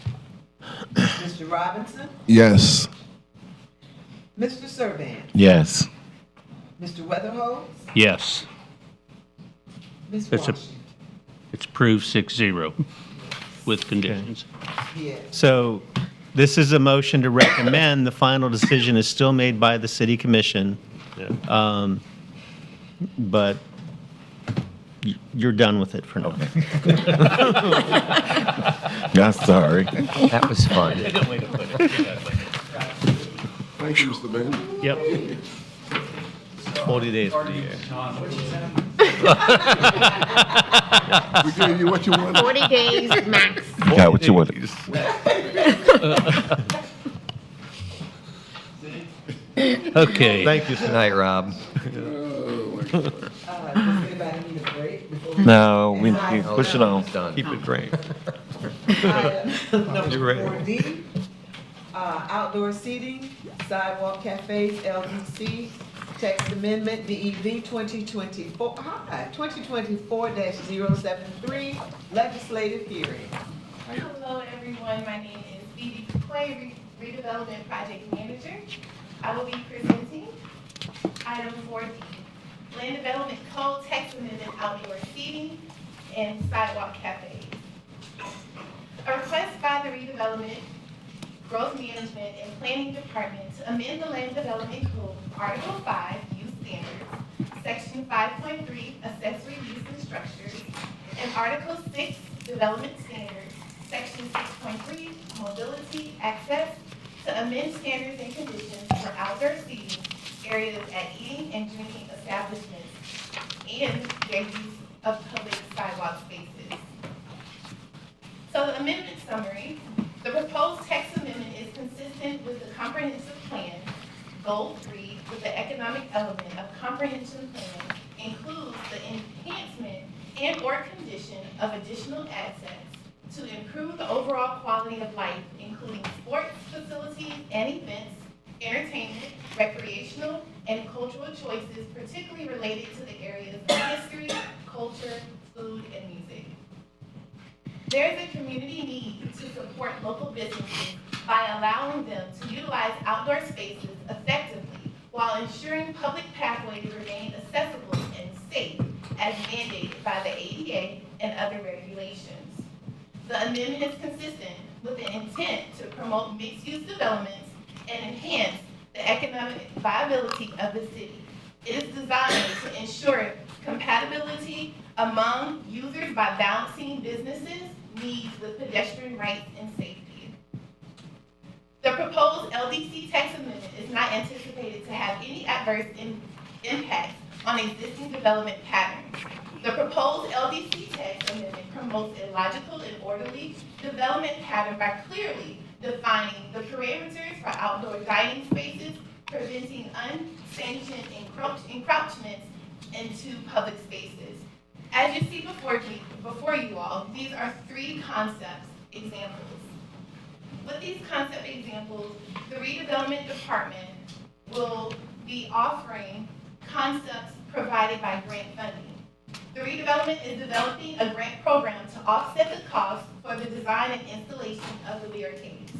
Mr. Robinson? Yes. Mr. Servan? Yes. Mr. Weatherholt? Yes, Ms. That's a- Washington? it's approved 6-0 with conditions. Yes. So this is a motion to recommend. The final decision is still made by the city commission. But you're done with it for now. I'm sorry. That was fun. Thank you, Mr. Ben. Yep. 40 days for the year. We gave you what you wanted. 40 days max. You got what you wanted. Okay. Thank you tonight, Rob. Does anybody need a break before we? No, we push it on. Done. Keep it drained. Number You ready? 4D, outdoor seating, sidewalk cafes, LDC, text amendment, DEV 2024-073, legislative hearing. Hello, everyone. My name is Phoebe Clay, Redevelopment Project Manager. I will be presenting item 4D, Land Development Code Text Amendment, Outdoor Seating and Sidewalk Cafes. A request by the Redevelopment, Growth Management, and Planning Department to amend the Land Development Code, Article 5, Use Standards, Section 5.3, Accessory Use and Structures, and Article 6, Development Standards, Section 6.3, Mobility, Access, to amend standards and conditions for outdoor seating areas at eating and drinking establishments, and their use of public sidewalk spaces. So the amendment summary, the proposed text amendment is consistent with the comprehensive plan. Goal 3, with the economic element of comprehensive plan, includes the enhancement and/or condition of additional assets to improve the overall quality of life, including sports facilities and events, entertainment, recreational, and cultural choices, particularly related to the areas of history, culture, food, and music. There is a community need to support local businesses by allowing them to utilize outdoor spaces effectively while ensuring public pathways remain accessible and safe as mandated by the ADA and other regulations. The amendment is consistent with the intent to promote mixed-use developments and enhance the economic viability of the city. It is designed to ensure compatibility among users by balancing businesses' needs with pedestrian rights and safety. The proposed LDC text amendment is not anticipated to have any adverse impact on existing development patterns. The proposed LDC text amendment promotes a logical and orderly development pattern by clearly defining the parameters for outdoor dining spaces, preventing unsanctioned encroachments into public spaces. As you see before you all, these are 3 concept examples. With these concept examples, the redevelopment department will be offering concepts provided by grant funding. The redevelopment is developing a grant program to offset the cost for the design and installation of the barricades.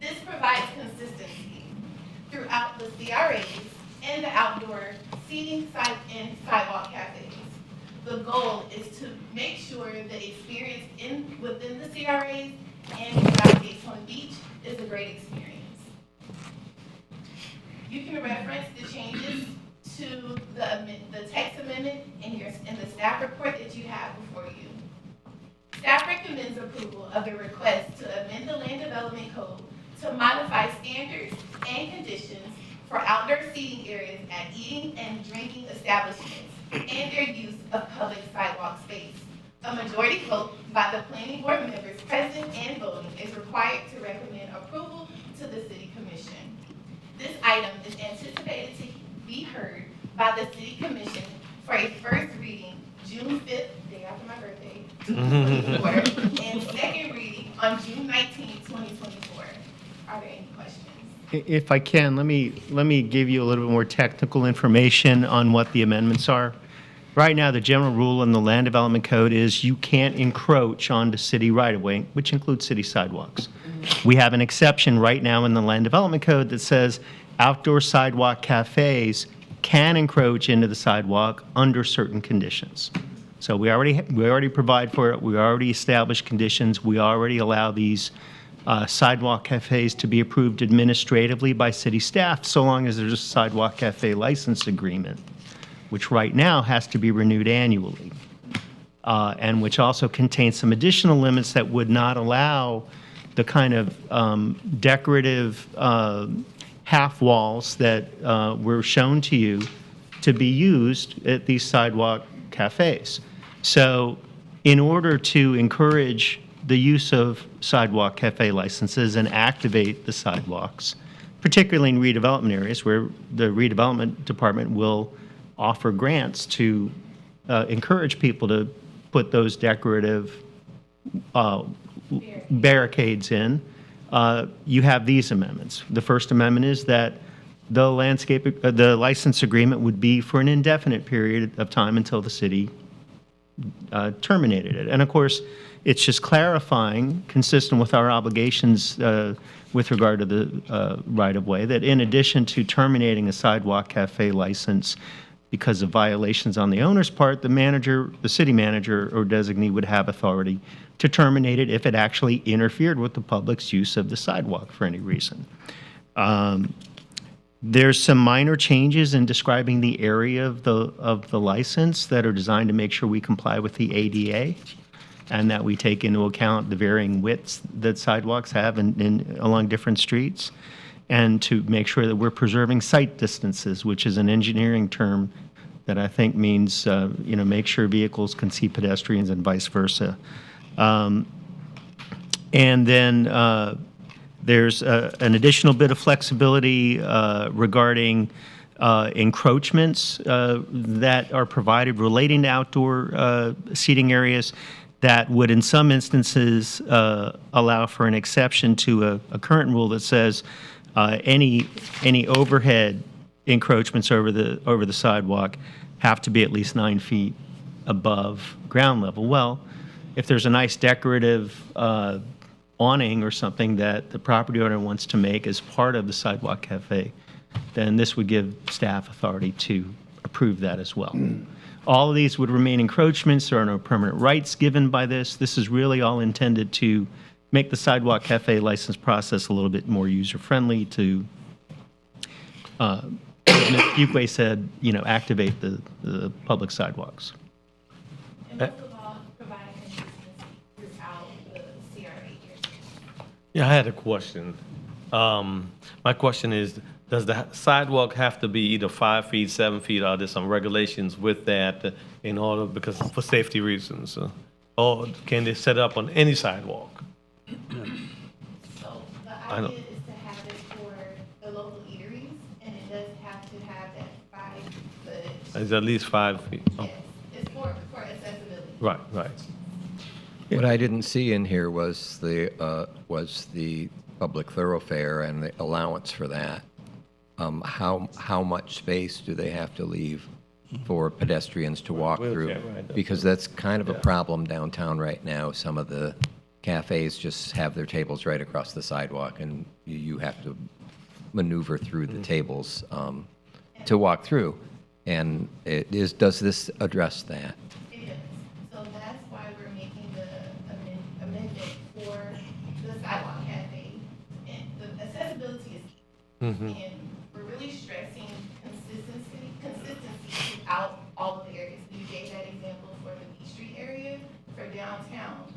This provides consistency throughout the CRAs and the outdoor seating site and sidewalk cafes. The goal is to make sure the experience within the CRAs and throughout Daytona Beach is a great experience. You can reference the changes to the text amendment in the staff report that you have before you. Staff recommends approval of the request to amend the Land Development Code to modify standards and conditions for outdoor seating areas at eating and drinking establishments and their use of public sidewalk space. A majority vote by the planning board members present and voting is required to recommend approval to the city commission. This item is anticipated to be heard by the city commission for a first reading June 5th, day after my birthday, 2024, and second reading on June 19th, 2024. Are there any questions? If I can, let me give you a little bit more technical information on what the amendments are. Right now, the general rule in the Land Development Code is you can't encroach onto city right-of-way, which includes city sidewalks. We have an exception right now in the Land Development Code that says outdoor sidewalk cafes can encroach into the sidewalk under certain conditions. So we already provide for it. We already established conditions. We already allow these sidewalk cafes to be approved administratively by city staff, so long as there's a sidewalk cafe license agreement, which right now has to be renewed annually, and which also contains some additional limits that would not allow the kind of decorative half walls that were shown to you to be used at these sidewalk cafes. So in order to encourage the use of sidewalk cafe licenses and activate the sidewalks, particularly in redevelopment areas where the redevelopment department will offer grants to encourage people to put those decorative barricades in, you have these amendments. The first amendment is that the license agreement would be for an indefinite period of time until the city terminated it. And of course, it's just clarifying, consistent with our obligations with regard to the right-of-way, that in addition to terminating a sidewalk cafe license because of violations on the owner's part, the city manager or designee would have authority to terminate it if it actually interfered with the public's use of the sidewalk for any reason. There's some minor changes in describing the area of the license that are designed to make sure we comply with the ADA and that we take into account the varying widths that sidewalks have along different streets. and to make sure that we're preserving sight distances, which is an engineering term that I think means, make sure vehicles can see pedestrians and vice versa. And then there's an additional bit of flexibility regarding encroachments that are provided relating to outdoor seating areas that would in some instances allow for an exception to a current rule that says any overhead encroachments over the sidewalk have to be at least 9 feet above ground level. Well, if there's a nice decorative awning or something that the property owner wants to make as part of the sidewalk cafe, then this would give staff authority to approve that as well. All of these would remain encroachments. There are no permanent rights given by this. This is really all intended to make the sidewalk cafe license process a little bit more user-friendly to, as Ms. Fuquay said, activate the public sidewalks. And most of all, providing consistency throughout the CRA years. Yeah, I had a question. My question is, does the sidewalk have to be either 5 feet, 7 feet? Are there some regulations with that in order, because for safety reasons? Or can they set up on any sidewalk? So the idea is to have it for the local eateries, and it does have to have that 5 foot. It's at least 5 feet. Oh, Yes, it's for accessibility. right. What I didn't see in here was the public thoroughfare and the allowance for that. How much space do they have to leave for pedestrians to walk through? Wheelchair, right. Because that's kind of a problem downtown right now. Some of the cafes just have their tables right across the sidewalk, and you have to maneuver through the tables to walk through. And does this address that? It does. So that's why we're making the amendment for the sidewalk cafe. And the accessibility is key. And we're really stressing consistency throughout all of the areas. You gave that example for the Beach Street area. For downtown,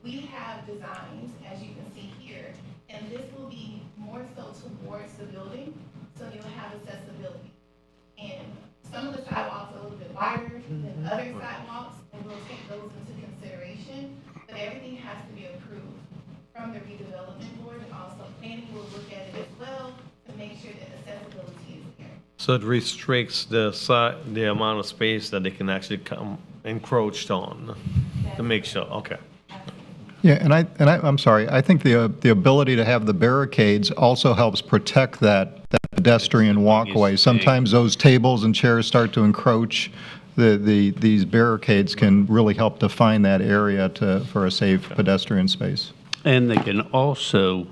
we have designs, as you can see here, and this will be more so towards the building, so you'll have accessibility. And some of the sidewalks are a little bit wider than other sidewalks, and we'll take those into consideration, but everything has to be approved from the redevelopment board, and also planning will look at it as well to make sure that accessibility is there. So it restricts the amount of space that they can actually come encroached on to make sure, okay. Yeah, and I'm sorry, I think the ability to have the barricades also helps protect that pedestrian walkway. Sometimes those tables and chairs start to encroach. These barricades can really help define that area for a safe pedestrian space. And they can also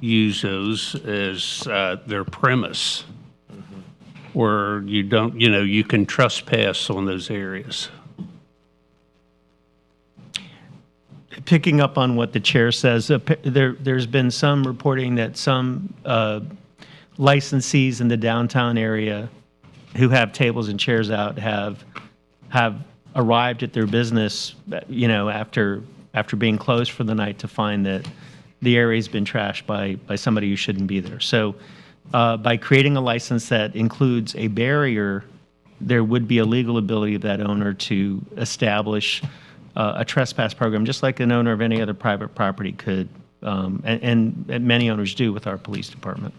use those as their premise, where you don't, you can trespass on those areas. Picking up on what the chair says, there's been some reporting that some licensees in the downtown area who have tables and chairs out have arrived at their business, after being closed for the night to find that the area's been trashed by somebody who shouldn't be there. So by creating a license that includes a barrier, there would be a legal ability of that owner to establish a trespass program, just like an owner of any other private property could, and many owners do with our police department.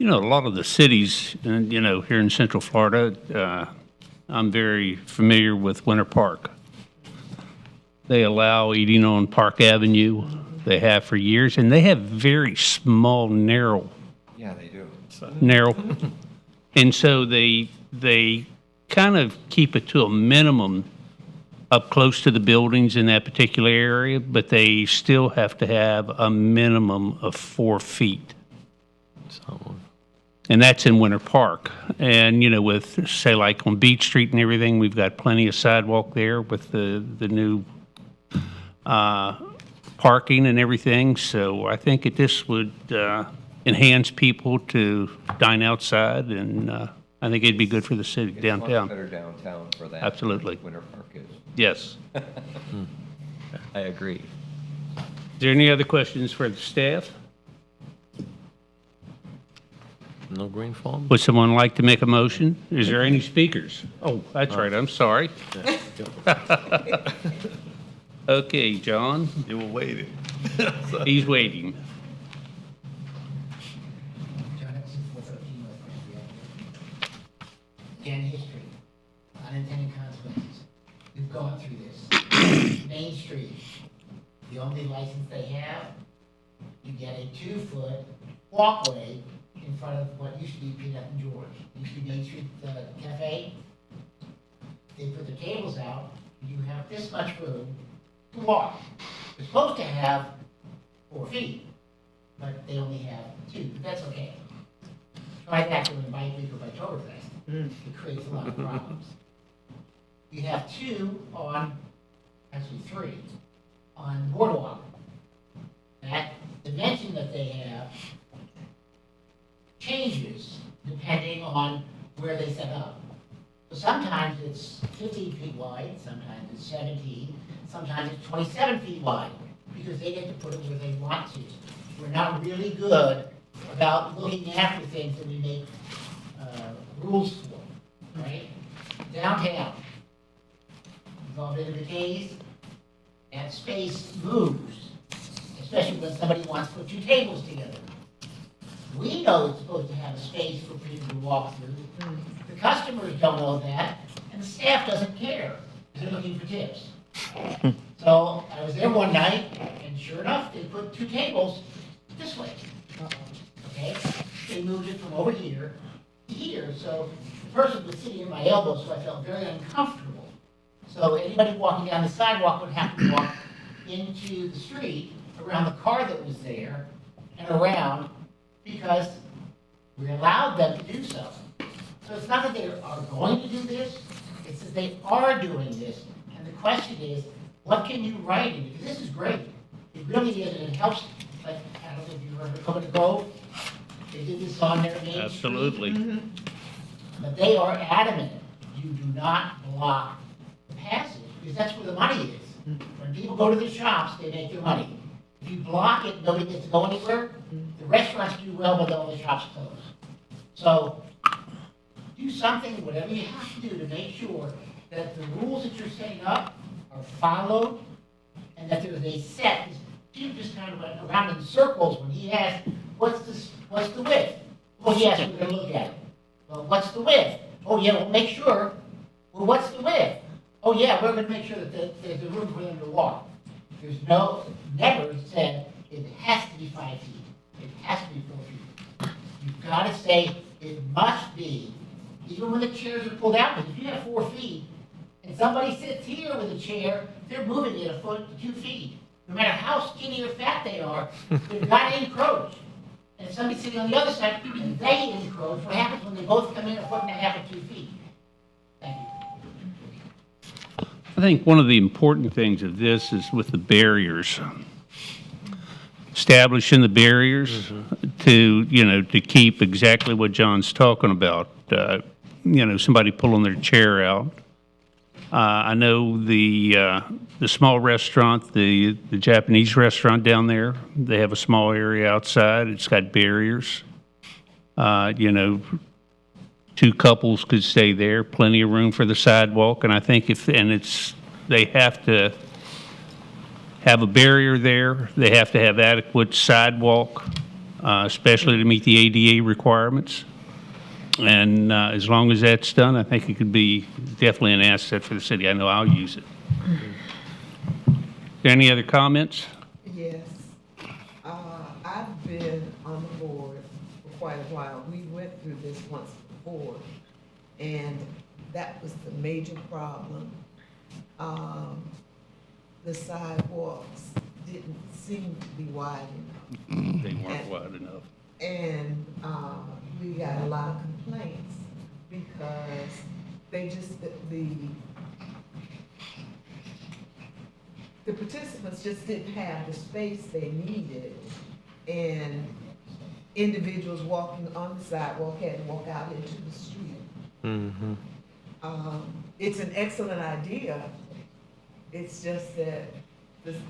A lot of the cities, here in Central Florida, I'm very familiar with Winter Park. They allow eating on Park Avenue. They have for years, and they have very small, narrow. Yeah, they do. Narrow. And so they kind of keep it to a minimum up close to the buildings in that particular area, but they still have to have a minimum of 4 feet. And that's in Winter Park. And, with, say, like on Beach Street and everything, we've got plenty of sidewalk there with the new parking and everything. So I think this would enhance people to dine outside, and I think it'd be good for the city, downtown. Much better downtown for that. Absolutely. Winter Park is. Yes. I agree. Is there any other questions for the staff? No green form? Would someone like to make a motion? Is there any speakers? Oh, that's right, I'm sorry. Okay, John, You were waiting. he's waiting. John Evans, 413 North Grand Avenue. Again, history, unintended consequences. We've gone through this. Main Street, the only license they have, you get a 2-foot walkway in front of what used to be Peanut and George. Used to be Main Street Cafe. They put the tables out, you have this much room to walk. You're supposed to have 4 feet, but they only have 2, but that's okay. Try that during Bike Week or Biketoberfest. It creates a lot of problems. You have 2 on, actually 3, on Boardwalk. That dimension that they have changes depending on where they set up. So sometimes it's 15 feet wide, sometimes it's 17, sometimes it's 27 feet wide, because they get to put it where they want to. We're not really good about looking after things that we make rules for, right? Downtown, we've all been in the case, and space moves, especially when somebody wants to put 2 tables together. We know it's supposed to have a space for people to walk through. The customers don't know that, and the staff doesn't care, because they're looking for tips. So I was there one night, and sure enough, they put 2 tables this way. Okay? They moved it from over here to here, so the person was sitting at my elbow, so I felt very uncomfortable. So anybody walking down the sidewalk would have to walk into the street, around the car that was there, and around, because we allowed them to do so. So it's not that they are going to do this, it's that they are doing this. And the question is, what can you write in? Because this is great. It really is, and it helps, like, I don't know if you've heard of Coconut Grove. They did this on their Main Street. Absolutely. But they are adamant, you do not block the passage, because that's where the money is. When people go to the shops, they make their money. If you block it, nobody gets to go anywhere. The restaurants do well, but all the shops close. So do something, whatever you have to do to make sure that the rules that you're setting up are followed, and that there's a set. Jim just kind of went around in circles when he asked, what's the width? Well, yes, we're going to look at it. Well, what's the width? Oh, yeah, well, make sure. Well, what's the width? Oh, yeah, we're going to make sure that there's a room for them to walk. There's never said it has to be 5 feet. It has to be 4 feet. You've got to say it must be, even when the chairs are pulled out, because if you have 4 feet, and somebody sits here with a chair, they're moving it 1 foot to 2 feet. No matter how skinny or fat they are, they've got to encroach. And if somebody's sitting on the other side, and they encroach, what happens when they both come in 1.5 foot or 2 feet? Thank you. I think one of the important things of this is with the barriers. Establishing the barriers to, to keep exactly what John's talking about. Somebody pulling their chair out. I know the small restaurant, the Japanese restaurant down there, they have a small area outside. It's got barriers. 2 couples could stay there, plenty of room for the sidewalk. And I think they have to have a barrier there. They have to have adequate sidewalk, especially to meet the ADA requirements. And as long as that's done, I think it could be definitely an asset for the city. I know I'll use it. Any other comments? Yes. I've been on the board for quite a while. We went through this once before, and that was the major problem. The sidewalks didn't seem to be wide enough. They weren't wide enough. And we got a lot of complaints because they just, the participants just didn't have the space they needed. And individuals walking on the sidewalk had to walk out into the street. It's an excellent idea. It's just that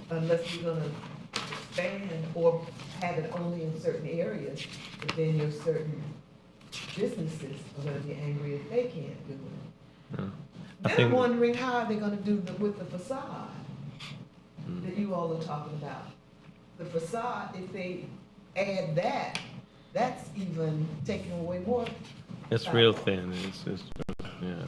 unless you're gonna expand or have it only in certain areas, but then your certain businesses are gonna be angry if they can't do it. I They're think- wondering how are they gonna do with the facade that you all are talking about. The facade, if they add that, that's even taking away more. It's real thin. It's yeah.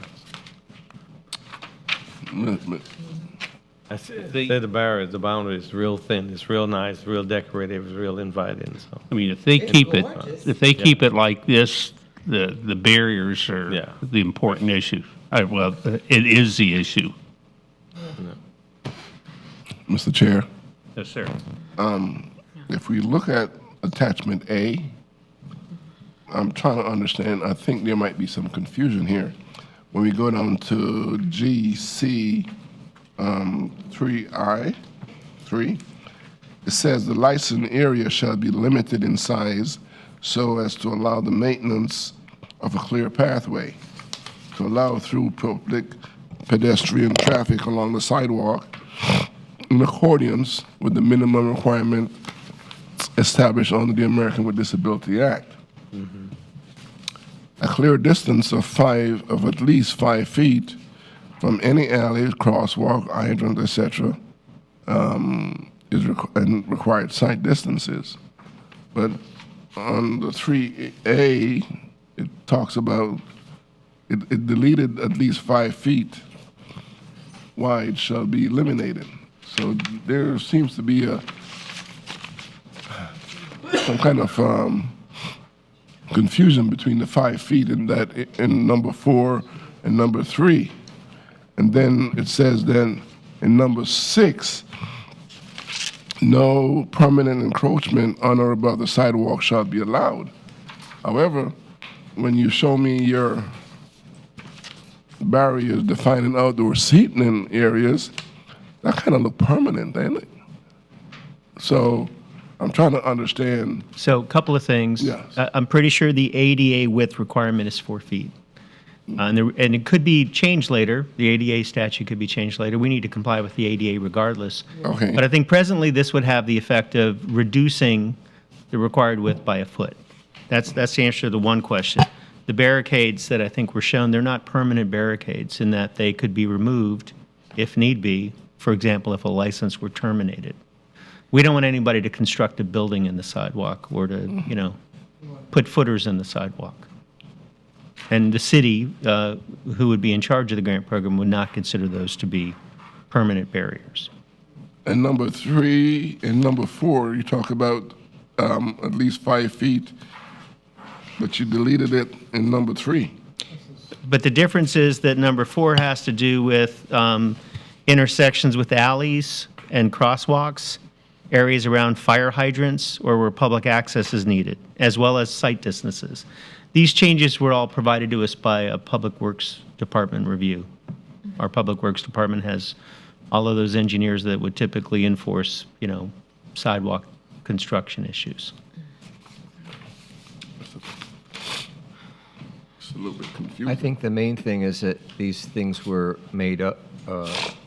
I said the barrier, the boundary is real thin. It's real nice, real decorative, it's real inviting. So I mean, if they It's keep it, gorgeous. if they keep it like this, the barriers are Yeah. the important issue. Well, it is the issue. Mr. Chair, Yes, sir. if we look at attachment A, I'm trying to understand, I think there might be some confusion here. When we go down to GC 3, it says the licensed area shall be limited in size so as to allow the maintenance of a clear pathway, to allow through public pedestrian traffic along the sidewalk in accordance with the minimum requirement established under the American with Disability Act. A clear distance of at least 5 feet from any alley, crosswalk, hydrant, etc., is required site distances. But on the 3A, it talks about, it deleted at least 5 feet wide shall be eliminated. So there seems to be some kind of confusion between the 5 feet in that, in number 4 and number 3. And then it says then in number 6, no permanent encroachment on or above the sidewalk shall be allowed. However, when you show me your barriers defining outdoor seating areas, that kind of look permanent, ain't it? So I'm trying to understand. So a couple of things. Yes. I'm pretty sure the ADA width requirement is 4 feet. And it could be changed later. The ADA statute could be changed later. We need to comply with the ADA regardless. Okay. But I think presently this would have the effect of reducing the required width by a foot. That's the answer to the one question. The barricades that I think were shown, they're not permanent barricades in that they could be removed if need be, for example, if a license were terminated. We don't want anybody to construct a building in the sidewalk or to, put footers in the sidewalk. And the city, who would be in charge of the grant program, would not consider those to be permanent barriers. And number 3 and number 4, you talk about at least 5 feet, but you deleted it in number 3. But the difference is that number 4 has to do with intersections with alleys and crosswalks, areas around fire hydrants or where public access is needed, as well as site distances. These changes were all provided to us by a Public Works Department review. Our Public Works Department has all of those engineers that would typically enforce, sidewalk construction issues. It's a little bit confusing. I think the main thing is that these things were made up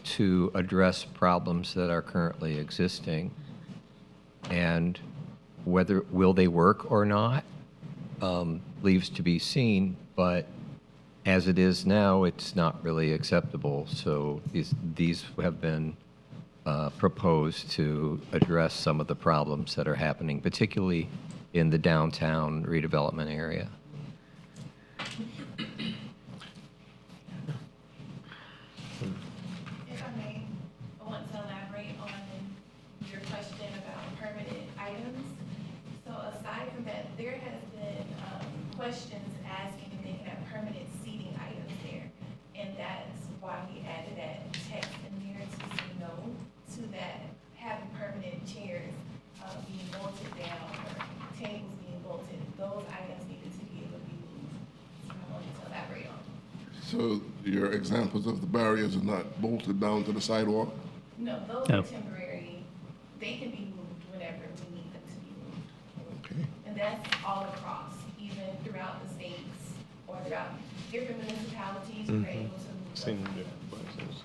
to address problems that are currently existing. And whether, will they work or not, leaves to be seen, but as it is now, it's not really acceptable. So these have been proposed to address some of the problems that are happening, particularly in the downtown redevelopment area. If I may, I want to elaborate on your question about permanent items. So aside from that, there has been questions asking if they can have permanent seating items there. And that's why we added that text in there to say no to that, having permanent chairs being bolted down or tables being bolted. Those items needed to be able to be moved. So I wanted to elaborate on. So your examples of the barriers are not bolted down to the sidewalk? No, those No. are temporary. They can be moved whenever we need them to be moved. Okay. And that's all across, even throughout the states or throughout different municipalities, we're able to move those. Seen the places.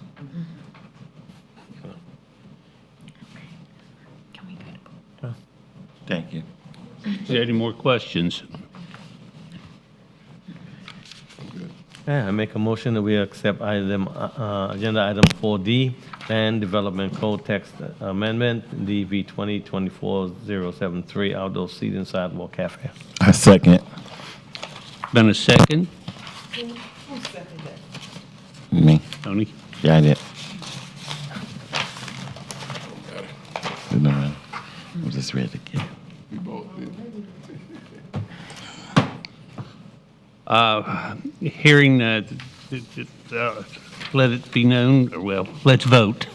Thank you. Is there any more questions? Yeah, I make a motion that we accept agenda item 4D, Land Development Code Text Amendment, DV 2024-073, Outdoor Seating Sidewalk Cafe. I second. Been a second? Who seconded that? Me. Tony? Yeah, I did. No, I'm just ready to get it. We both did. Hearing, let it be known, or well, let's vote.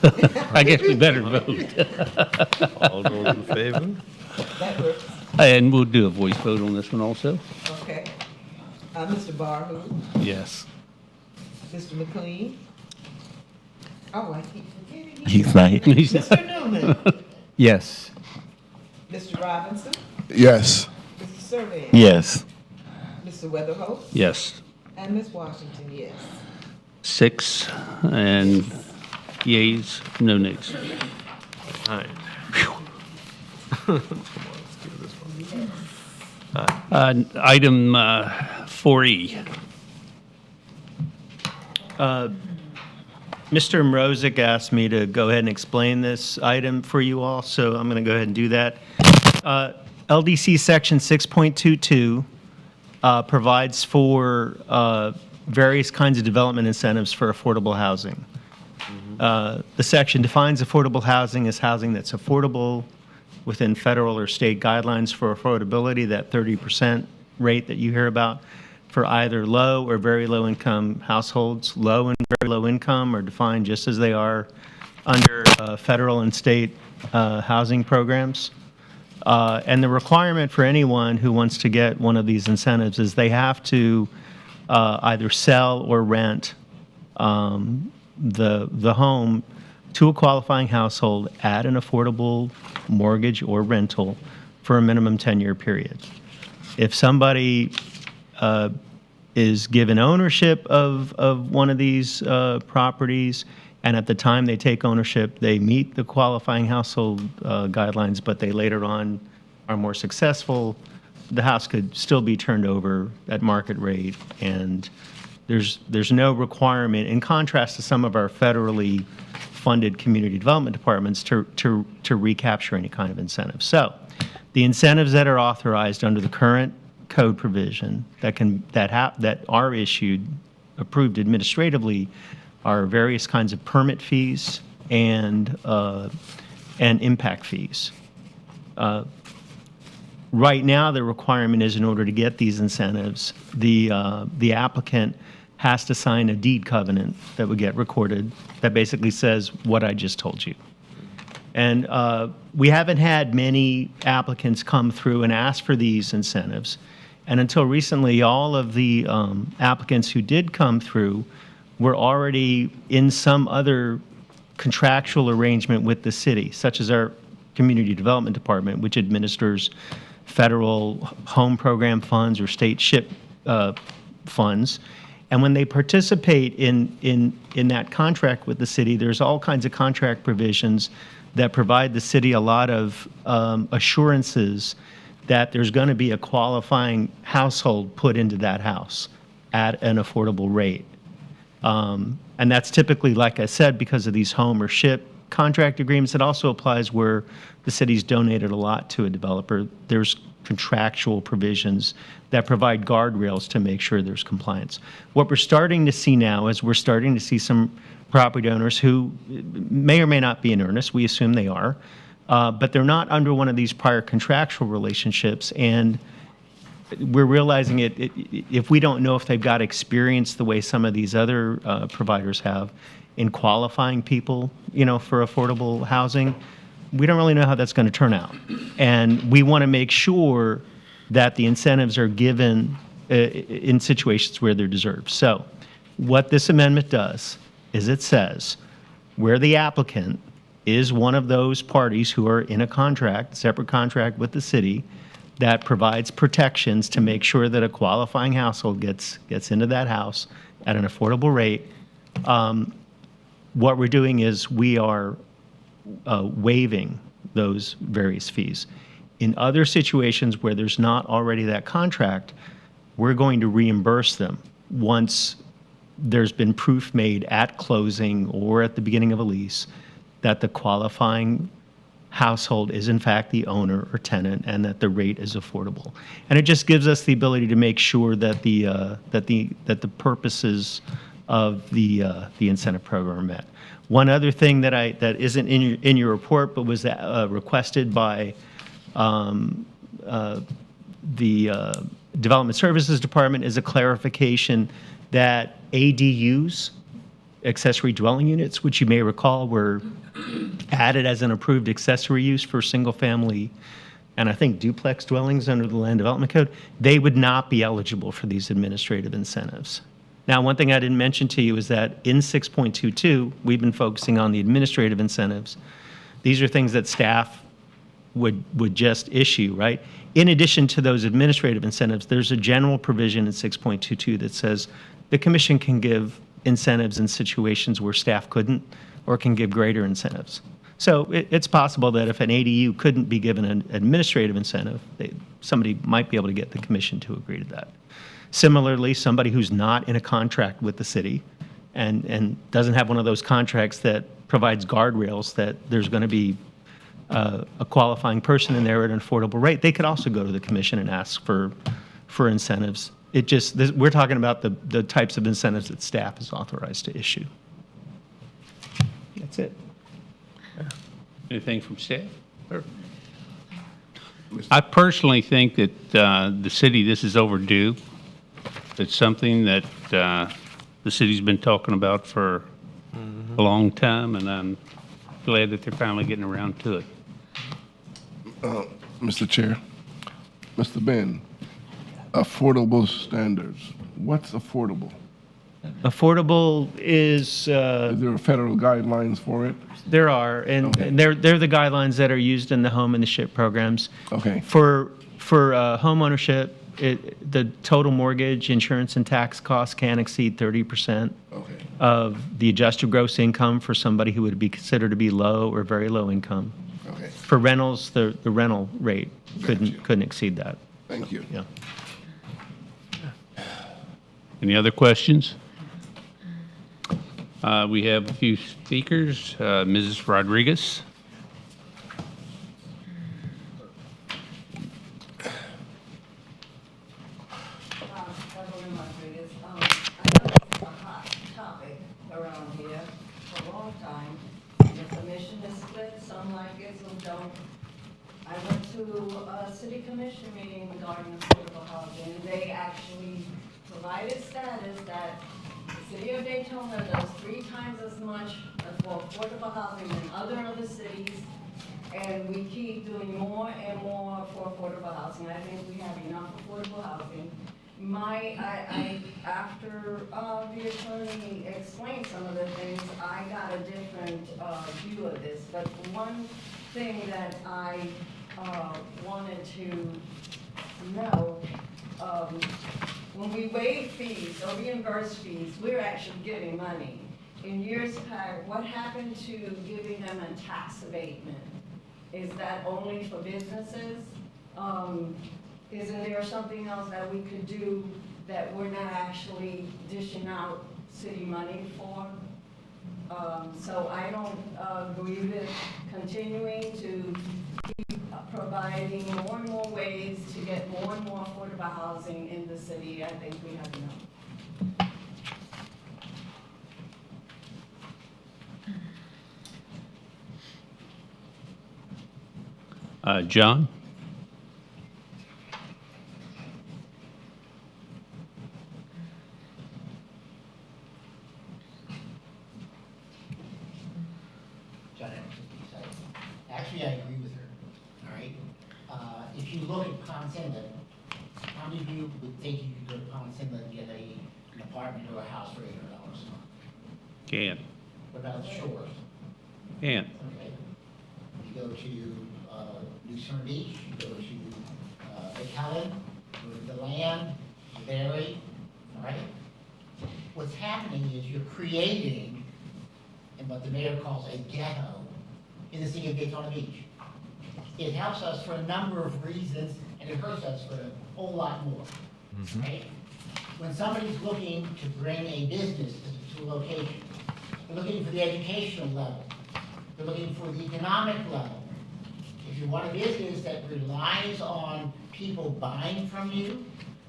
I guess we better vote. All those in favor? That works. And we'll do a voice vote on this one also. Okay. Mr. Barhu, Yes. Mr. McLean. Oh, I keep forgetting. He's not here. Mr. Newman, Yes. Mr. Robinson, Yes. Mr. Surveyor. Yes. Mr. Weatherholt, Yes. and Ms. Washington, yes. 6 and yeas, no nays. All right. Item 4E. Mr. Mrozek asked me to go ahead and explain this item for you all, so I'm going to go ahead and do that. LDC Section 6.22 provides for various kinds of development incentives for affordable housing. The section defines affordable housing as housing that's affordable within federal or state guidelines for affordability, that 30% rate that you hear about, for either low or very low income households. Low and very low income are defined just as they are under federal and state housing programs. And the requirement for anyone who wants to get one of these incentives is they have to either sell or rent the home to a qualifying household at an affordable mortgage or rental for a minimum 10-year period. If somebody is given ownership of one of these properties, and at the time they take ownership, they meet the qualifying household guidelines, but they later on are more successful, the house could still be turned over at market rate, and there's no requirement, in contrast to some of our federally funded community development departments, to recapture any kind of incentive. So the incentives that are authorized under the current code provision that are approved administratively are various kinds of permit fees and impact fees. Right now, the requirement is, in order to get these incentives, the applicant has to sign a deed covenant that would get recorded that basically says what I just told you. And we haven't had many applicants come through and ask for these incentives. And until recently, all of the applicants who did come through were already in some other contractual arrangement with the city, such as our Community Development Department, which administers federal home program funds or state SHIP funds. And when they participate in that contract with the city, there's all kinds of contract provisions that provide the city a lot of assurances that there's going to be a qualifying household put into that house at an affordable rate. And that's typically, like I said, because of these home or SHIP contract agreements. It also applies where the city's donated a lot to a developer. There's contractual provisions that provide guardrails to make sure there's compliance. What we're starting to see now is we're starting to see some property owners who may or may not be in earnest. We assume they are. But they're not under one of these prior contractual relationships, and we're realizing if we don't know if they've got experience the way some of these other providers have in qualifying people, for affordable housing, we don't really know how that's going to turn out. And we want to make sure that the incentives are given in situations where they're deserved. So what this amendment does is it says where the applicant is one of those parties who are in a contract, separate contract with the city, that provides protections to make sure that a qualifying household gets into that house at an affordable rate. What we're doing is we are waiving those various fees. In other situations where there's not already that contract, we're going to reimburse them once there's been proof made at closing or at the beginning of a lease that the qualifying household is in fact the owner or tenant and that the rate is affordable. And it just gives us the ability to make sure that the purposes of the incentive program are met. One other thing that isn't in your report but was requested by the Development Services Department is a clarification that ADUs, accessory dwelling units, which you may recall were added as an approved accessory use for single-family and I think duplex dwellings under the Land Development Code, they would not be eligible for these administrative incentives. Now, one thing I didn't mention to you is that in 6.22, we've been focusing on the administrative incentives. These are things that staff would just issue, right? In addition to those administrative incentives, there's a general provision in 6.22 that says the commission can give incentives in situations where staff couldn't or can give greater incentives. So it's possible that if an ADU couldn't be given an administrative incentive, somebody might be able to get the commission to agree to that. Similarly, somebody who's not in a contract with the city and doesn't have one of those contracts that provides guardrails that there's going to be a qualifying person in there at an affordable rate, they could also go to the commission and ask for incentives. We're talking about the types of incentives that staff is authorized to issue. That's it. Anything from staff? I personally think that the city, this is overdue. It's something that the city's been talking about for a long time, and I'm glad that they're finally getting around to it. Mr. Chair, Mr. Ben, affordable standards. What's affordable? Affordable is... Is there federal guidelines for it? There are, and they're the guidelines that are used in the home ownership programs. Okay. For home ownership, the total mortgage, insurance, and tax costs can't exceed 30% of the adjusted gross income for somebody who would be considered to be low or very low income. Okay. For rentals, the rental rate couldn't exceed that. Thank you. Yeah. Any other questions? We have a few speakers. Mrs. Rodriguez. Evelyn Rodriguez. I know it's a hot topic around here for a long time. The commission is split, some like it, some don't. I went to a city commission meeting regarding affordable housing, and they actually provided status that the city of Daytona does 3 times as much for affordable housing than other cities, and we keep doing more and more for affordable housing. I think we have enough affordable housing. After the attorney explained some of the things, I got a different view of this. But one thing that I wanted to know, when we waive fees or reimburse fees, we're actually getting money. In years past, what happened to giving them a tax abatement? Is that only for businesses? Isn't there something else that we could do that we're not actually dishing out city money for? So I don't agree with continuing to keep providing more and more ways to get more and more affordable housing in the city. I think we have enough. John? Actually, I agree with her, all right? If you look at Pond Inlet, how many of you would think you could go to Pond Inlet and get an apartment or a house for $800 a month? Can. What about the shores? Can. Okay. You go to New Smyrna Beach, you go to Lake Helen, go to the Land, Berry, all right? What's happening is you're creating, and what the mayor calls a ghetto, in the city of Daytona Beach. It helps us for a number of reasons, and it hurts us for a whole lot more, right? when somebody's looking to bring a business to a location, they're looking for the educational level, they're looking for the economic level. If you want a business that relies on people buying from you,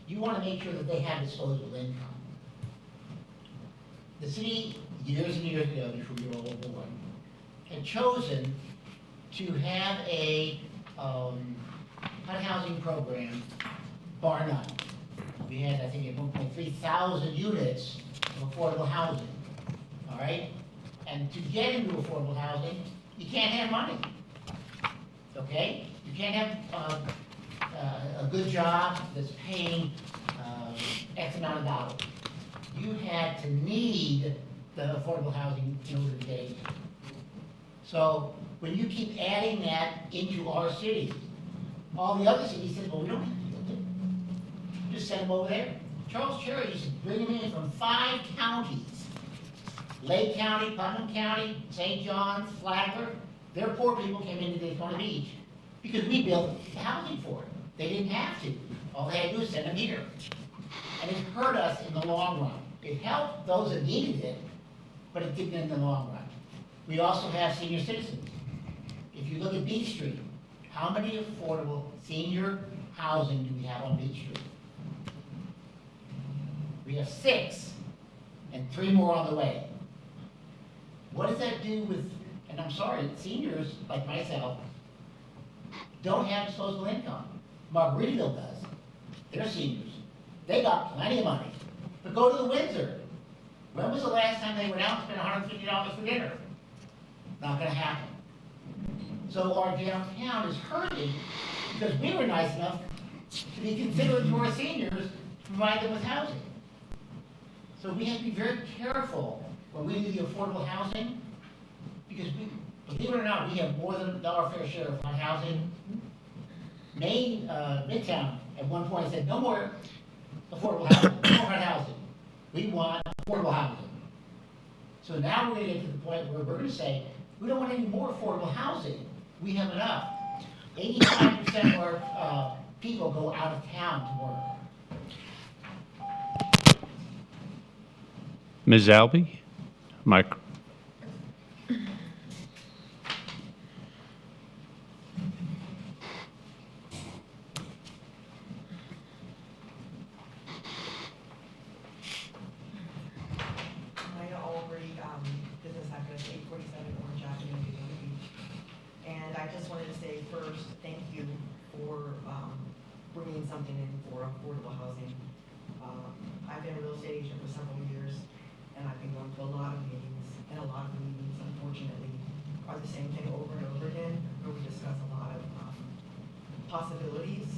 you want to make sure that they have disposable income. The city, years and years ago, before you were all born, had chosen to have a HUD housing program, bar none. We had, I think, at 1.3 thousand units of affordable housing, all right? And to get into affordable housing, you can't have money, okay? You can't have a good job that's paying X amount of dollars. You had to need the affordable housing in order to get in. So when you keep adding that into our city, all the other cities said, well, we don't have to deal with it. Just send them over there. Charles Cherry used to bring them in from 5 counties. Lake County, Putnam County, St. John, Flagler. Their poor people came into Daytona Beach because we built the housing for it. They didn't have to. All they had to do was send them here. And it hurt us in the long run. It helped those that needed it, but it didn't in the long run. We also have senior citizens. If you look at Beach Street, how many affordable senior housing do we have on Beach Street? We have 6, and 3 more on the way. What does that do with, and I'm sorry, seniors like myself don't have disposable income. Margaritaville does. They're seniors. They got plenty of money. But go to the Windsor. When was the last time they went out and spent $150 for dinner? Not gonna happen. So our downtown is hurting because we were nice enough to be considerate to our seniors to provide them with housing. So we have to be very careful when we do the affordable housing, because we, believe it or not, we have more than our fair share of housing. Maine, Midtown, at one point said, no more affordable housing, no more housing. We want affordable housing. So now we're gonna get to the point where we're gonna say, we don't want any more affordable housing. We have enough. 85% of our people go out of town to work. Ms. Albee, mic. Maya Albury, business address 847 Orange Avenue, Daytona Beach. And I just wanted to say first, thank you for bringing something in for affordable housing. I've been a real estate agent for several years, and I've been going to a lot of meetings, and a lot of the meetings, unfortunately, are the same thing over and over again, where we discuss a lot of possibilities,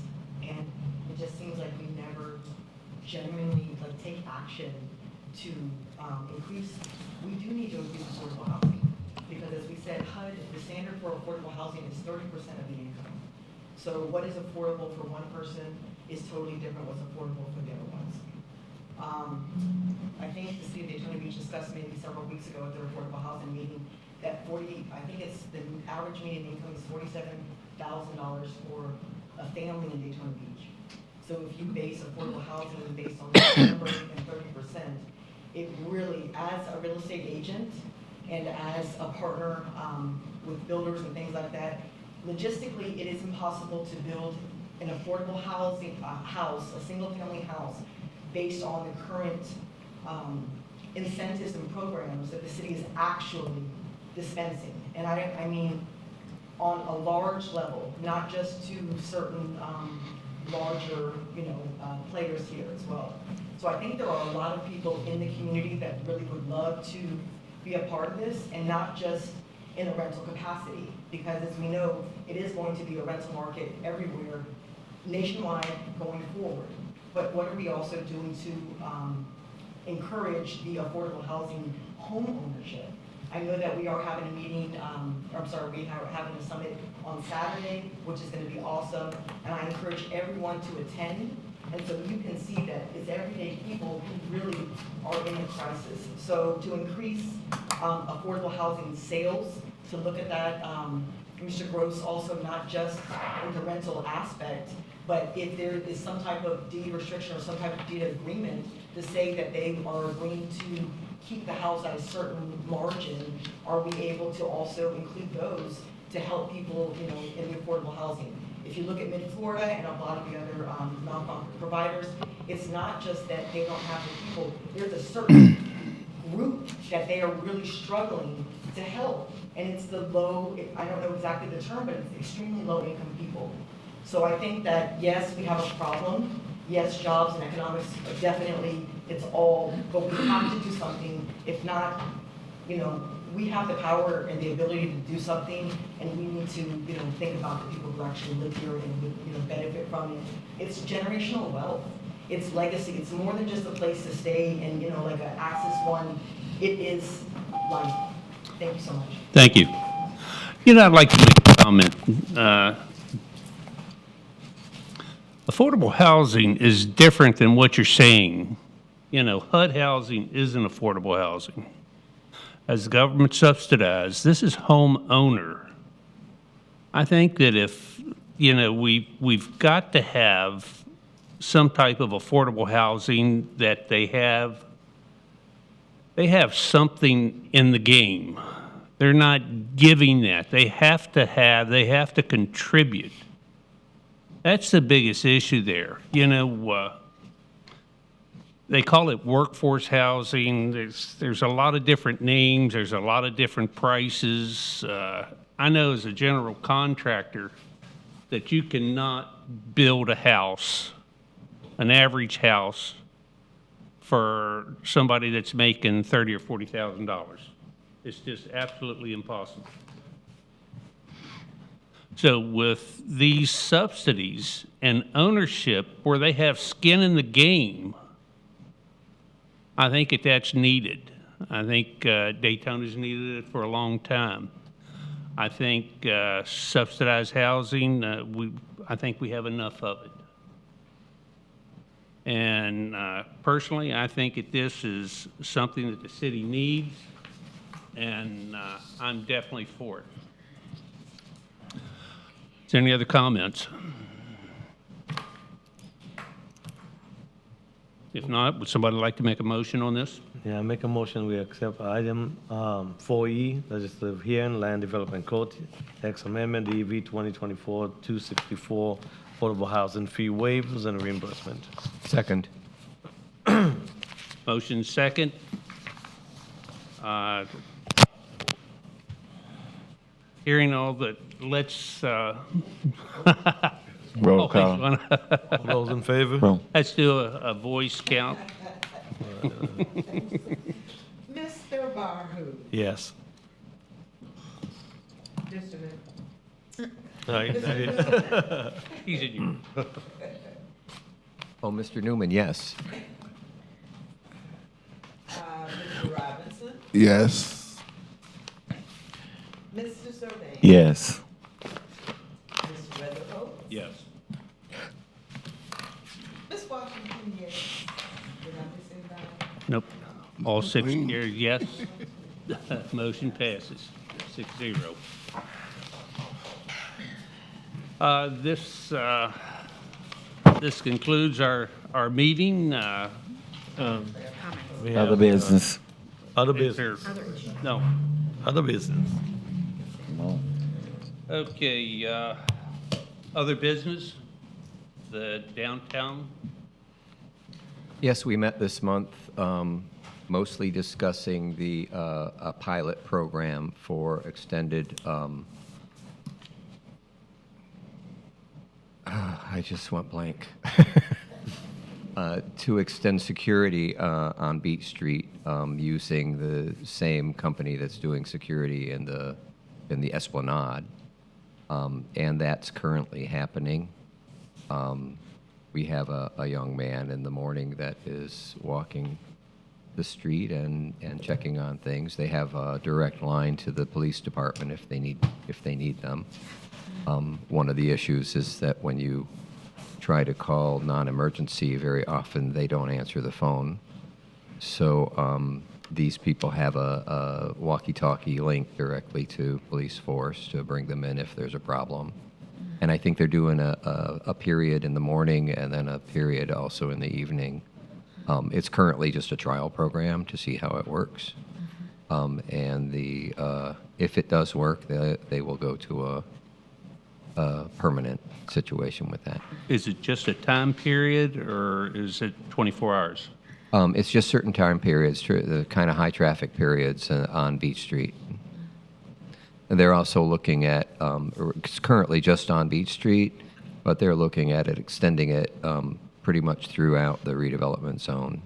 and it just seems like we never genuinely take action to increase. We do need to increase affordable housing, because as we said, HUD, the standard for affordable housing is 30% of the income. So what is affordable for one person is totally different what's affordable for the other ones. I think the city of Daytona Beach discussed maybe several weeks ago at their affordable housing meeting that I think it's the average median income is $47,000 for a family in Daytona Beach. So if you base affordable housing based on that number and 30%, it really, as a real estate agent and as a partner with builders and things like that, logistically, it is impossible to build an affordable housing house, a single-family house, based on the current incentives and programs that the city is actually dispensing. And I mean on a large level, not just to certain larger, players here as well. So I think there are a lot of people in the community that really would love to be a part of this, and not just in a rental capacity, because as we know, it is going to be a rental market everywhere, nationwide, going forward. But what are we also doing to encourage the affordable housing home ownership? I know that we are having a meeting, we are having a summit on Saturday, which is going to be awesome, and I encourage everyone to attend. And so you can see that it's everyday people who really are in a crisis. So to increase affordable housing sales, to look at that. Mr. Gross also not just in the rental aspect, but if there is some type of deed restriction or some type of deed agreement to say that they are agreeing to keep the house at a certain margin, are we able to also include those to help people, you know, in the affordable housing? If you look at Mid-Florida and a lot of the other nonprofit providers, it's not just that they don't have the people, there's a certain group that they are really struggling to help. And it's the low, I don't know exactly the term, but it's extremely low income people. So I think that, yes, we have a problem. Yes, jobs and economics, definitely, it's all, but we have to do something. If not, you know, we have the power and the ability to do something, and we need to, you know, think about the people who actually live here and would, you know, benefit from it. It's generational wealth. It's legacy. It's more than just a place to stay and, you know, like an Axis One. It is life. Thank you so much. Thank you. You know, I'd like to make a comment. Affordable housing is different than what you're saying. You know, HUD housing isn't affordable housing. As government subsidized, this is homeowner. I think that if, you know, we've got to have some type of affordable housing that they have something in the game. They're not giving that. They have to contribute. That's the biggest issue there. You know, they call it workforce housing. There's a lot of different names. There's a lot of different prices. I know as a general contractor that you cannot build a house, an average house, for somebody that's making $30,000 or $40,000. It's just absolutely impossible. So with these subsidies and ownership where they have skin in the game, I think that's needed. I think Daytona's needed it for a long time. I think subsidized housing, I think we have enough of it. And personally, I think that this is something that the city needs, and I'm definitely for it. Is there any other comments? If not, would somebody like to make a motion on this? Yeah, I make a motion, we accept item 4E, legislative hearing, land development code, text amendment, DEV 2024-264, affordable housing fee waivers and reimbursement. Second. Motion second. Hearing all that, let's. Roll call. All those in favor? Roll. Let's do a voice count. Mr. Barhu. Yes. Just a minute. He's in you. Oh, Mr. Newman, yes. Mr. Robinson. Yes. Mr. Survey. Yes. Mr. Weatherholt. Yes. Ms. Washington, yes. Did I miss anybody? Nope. All six here, yes. Motion passes, 6-0. This concludes our meeting. We have, Other business. Other business. No. Other business. Okay, other business, the downtown. Yes, we met this month, mostly discussing the a pilot program for extended. I just went blank. To extend security on Beach Street using the same company that's doing security in the Esplanade, and that's currently happening. We have a young man in the morning that is walking the street and checking on things. They have a direct line to the police department if they need them. One of the issues is that when you try to call non-emergency, very often they don't answer the phone. So these people have a walkie-talkie link directly to police force to bring them in if there's a problem. And I think they're doing a period in the morning and then a period also in the evening. It's currently just a trial program to see how it works. And if it does work, they will go to a permanent situation with that. Is it just a time period, or is it 24 hours? It's just certain time periods, the kind of high traffic periods on Beach Street. And they're also looking at, it's currently just on Beach Street, but they're looking at it, extending it pretty much throughout the redevelopment zone.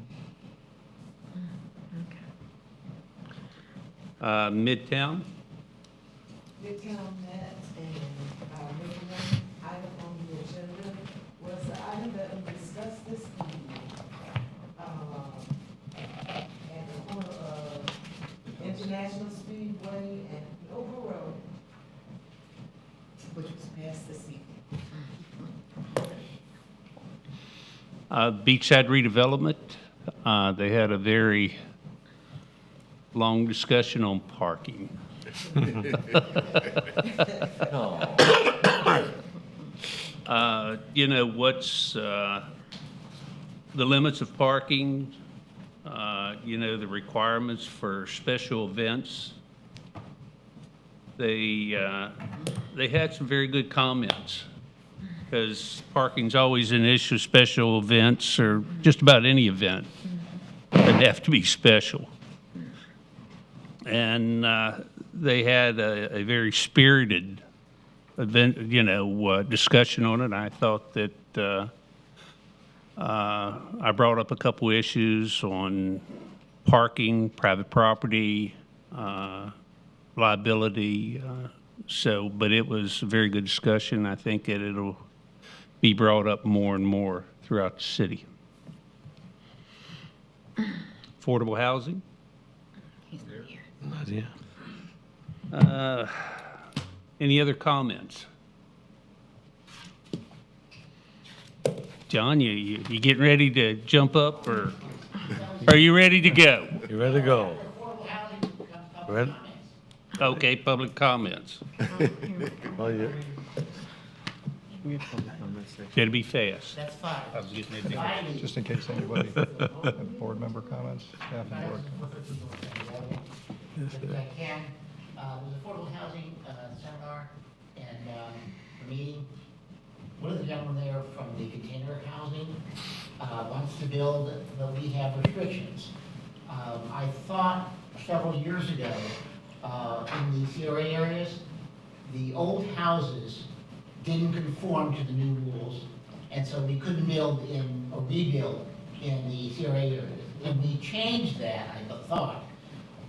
Midtown? Midtown met, and our number one item on the agenda was the item that we discussed this evening. At the corner of International Speedway and Nova Road, which was passed this evening. Beachside redevelopment, they had a very long discussion on parking. You know, what's the limits of parking, you know, the requirements for special events. They had some very good comments, because parking's always an issue, special events, or just about any event. Doesn't have to be special. And they had a very spirited event, you know, discussion on it. I thought that I brought up a couple issues on parking, private property, liability. But it was a very good discussion. I think that it'll be brought up more and more throughout the city. Affordable housing? Any other comments? John, you getting ready to jump up, or are you ready to go? You ready to go? Ready? Okay, public comments. Oh, yeah. Better be fast. That's fine. I was getting it. Just in case anybody had board member comments, staff and board. If I can, there's affordable housing seminar and a meeting. One of the gentlemen there from the container housing wants to build, but we have restrictions. I thought several years ago, in the CRA areas, the old houses didn't conform to the new rules, and so we couldn't build in or rebuild in the CRA areas. And we changed that, I thought,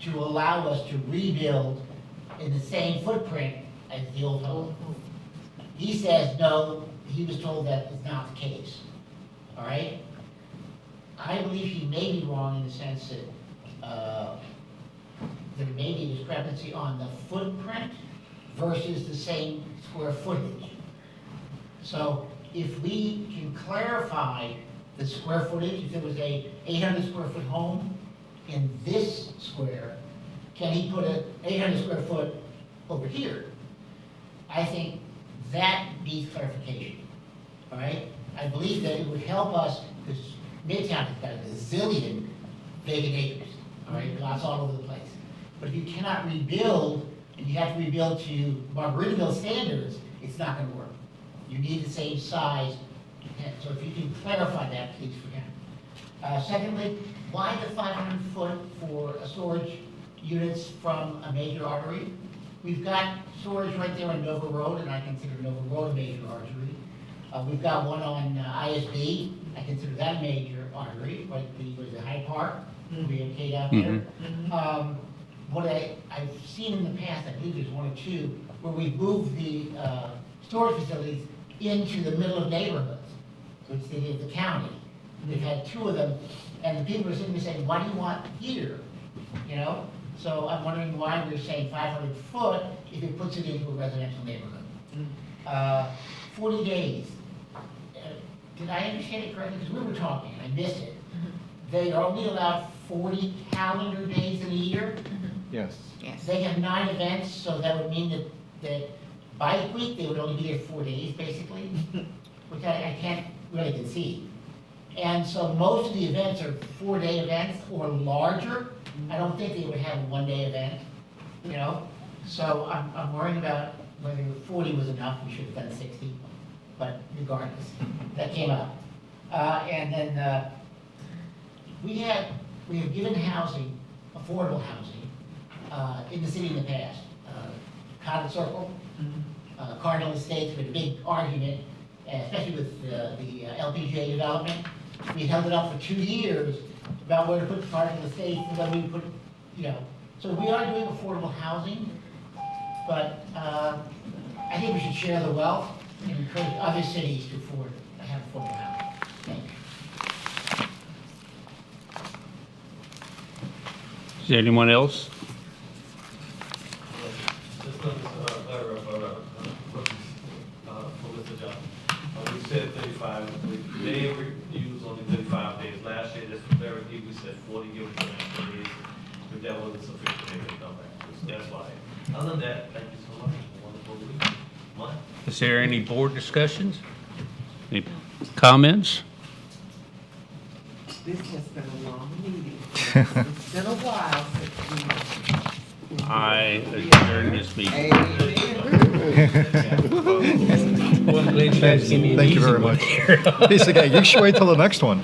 to allow us to rebuild in the same footprint as the old home. He says no, he was told that is not the case, all right? I believe he may be wrong in the sense that there may be a discrepancy on the footprint versus the same square footage. So if we can clarify the square footage, if it was a 800 square foot home in this square, can he put a 800 square foot over here? I think that needs clarification, all right? I believe that it would help us, because Midtown has got a gazillion vacant acres, all right, lots all over the place. But if you cannot rebuild, and you have to rebuild to Margaritaville standards, it's not gonna work. You need the same size, so if you can clarify that, please, for him. Secondly, why the 500 foot for storage units from a major artery? We've got storage right there on Nova Road, and I consider Nova Road a major artery. We've got one on ISB, I consider that a major artery, like the Hyde Park, we have K down there. What I've seen in the past, I believe there's one or two, where we've moved the storage facilities into the middle of neighborhoods, which they did the county. We've had two of them, and the people are sitting there saying, why do you want here? You know? So I'm wondering why we're saying 500 foot if it puts it into a residential neighborhood. 40 days. Did I understand it correctly? Because we were talking, and I missed it. They are only allowed 40 calendar days in a year. Yes. They have 9 events, so that would mean that bike week, they would only be there 4 days, basically, which I can't really conceive. And so most of the events are 4-day events or larger. I don't think they would have a 1-day event, you know? So I'm worrying about whether 40 was enough, we should have done 60, but regardless, that came up. And then we have given housing, affordable housing, in the city in the past. Cottage Circle, Cardinal Estates, we had a big argument, especially with the LPGA development. We held it up for 2 years about where to put the Cardinal Estates and whether we put, you know. So we are doing affordable housing, but I think we should share the wealth and encourage other cities to have affordable housing. Thank you. Is there anyone else? Just let us clarify, Mr. Johnson. We said 35, they used only 35 days. Last year, this was very deep, we said 40, give it to them days, but that wasn't sufficient, they could come back. So that's why. Other than that, thank you so much, wonderful week. Month. Is there any board discussions? Any comments? This has been a long meeting. It's been a while since we. I adjourn this meeting. Thank you very much. Piece of cake. You should wait till the next one.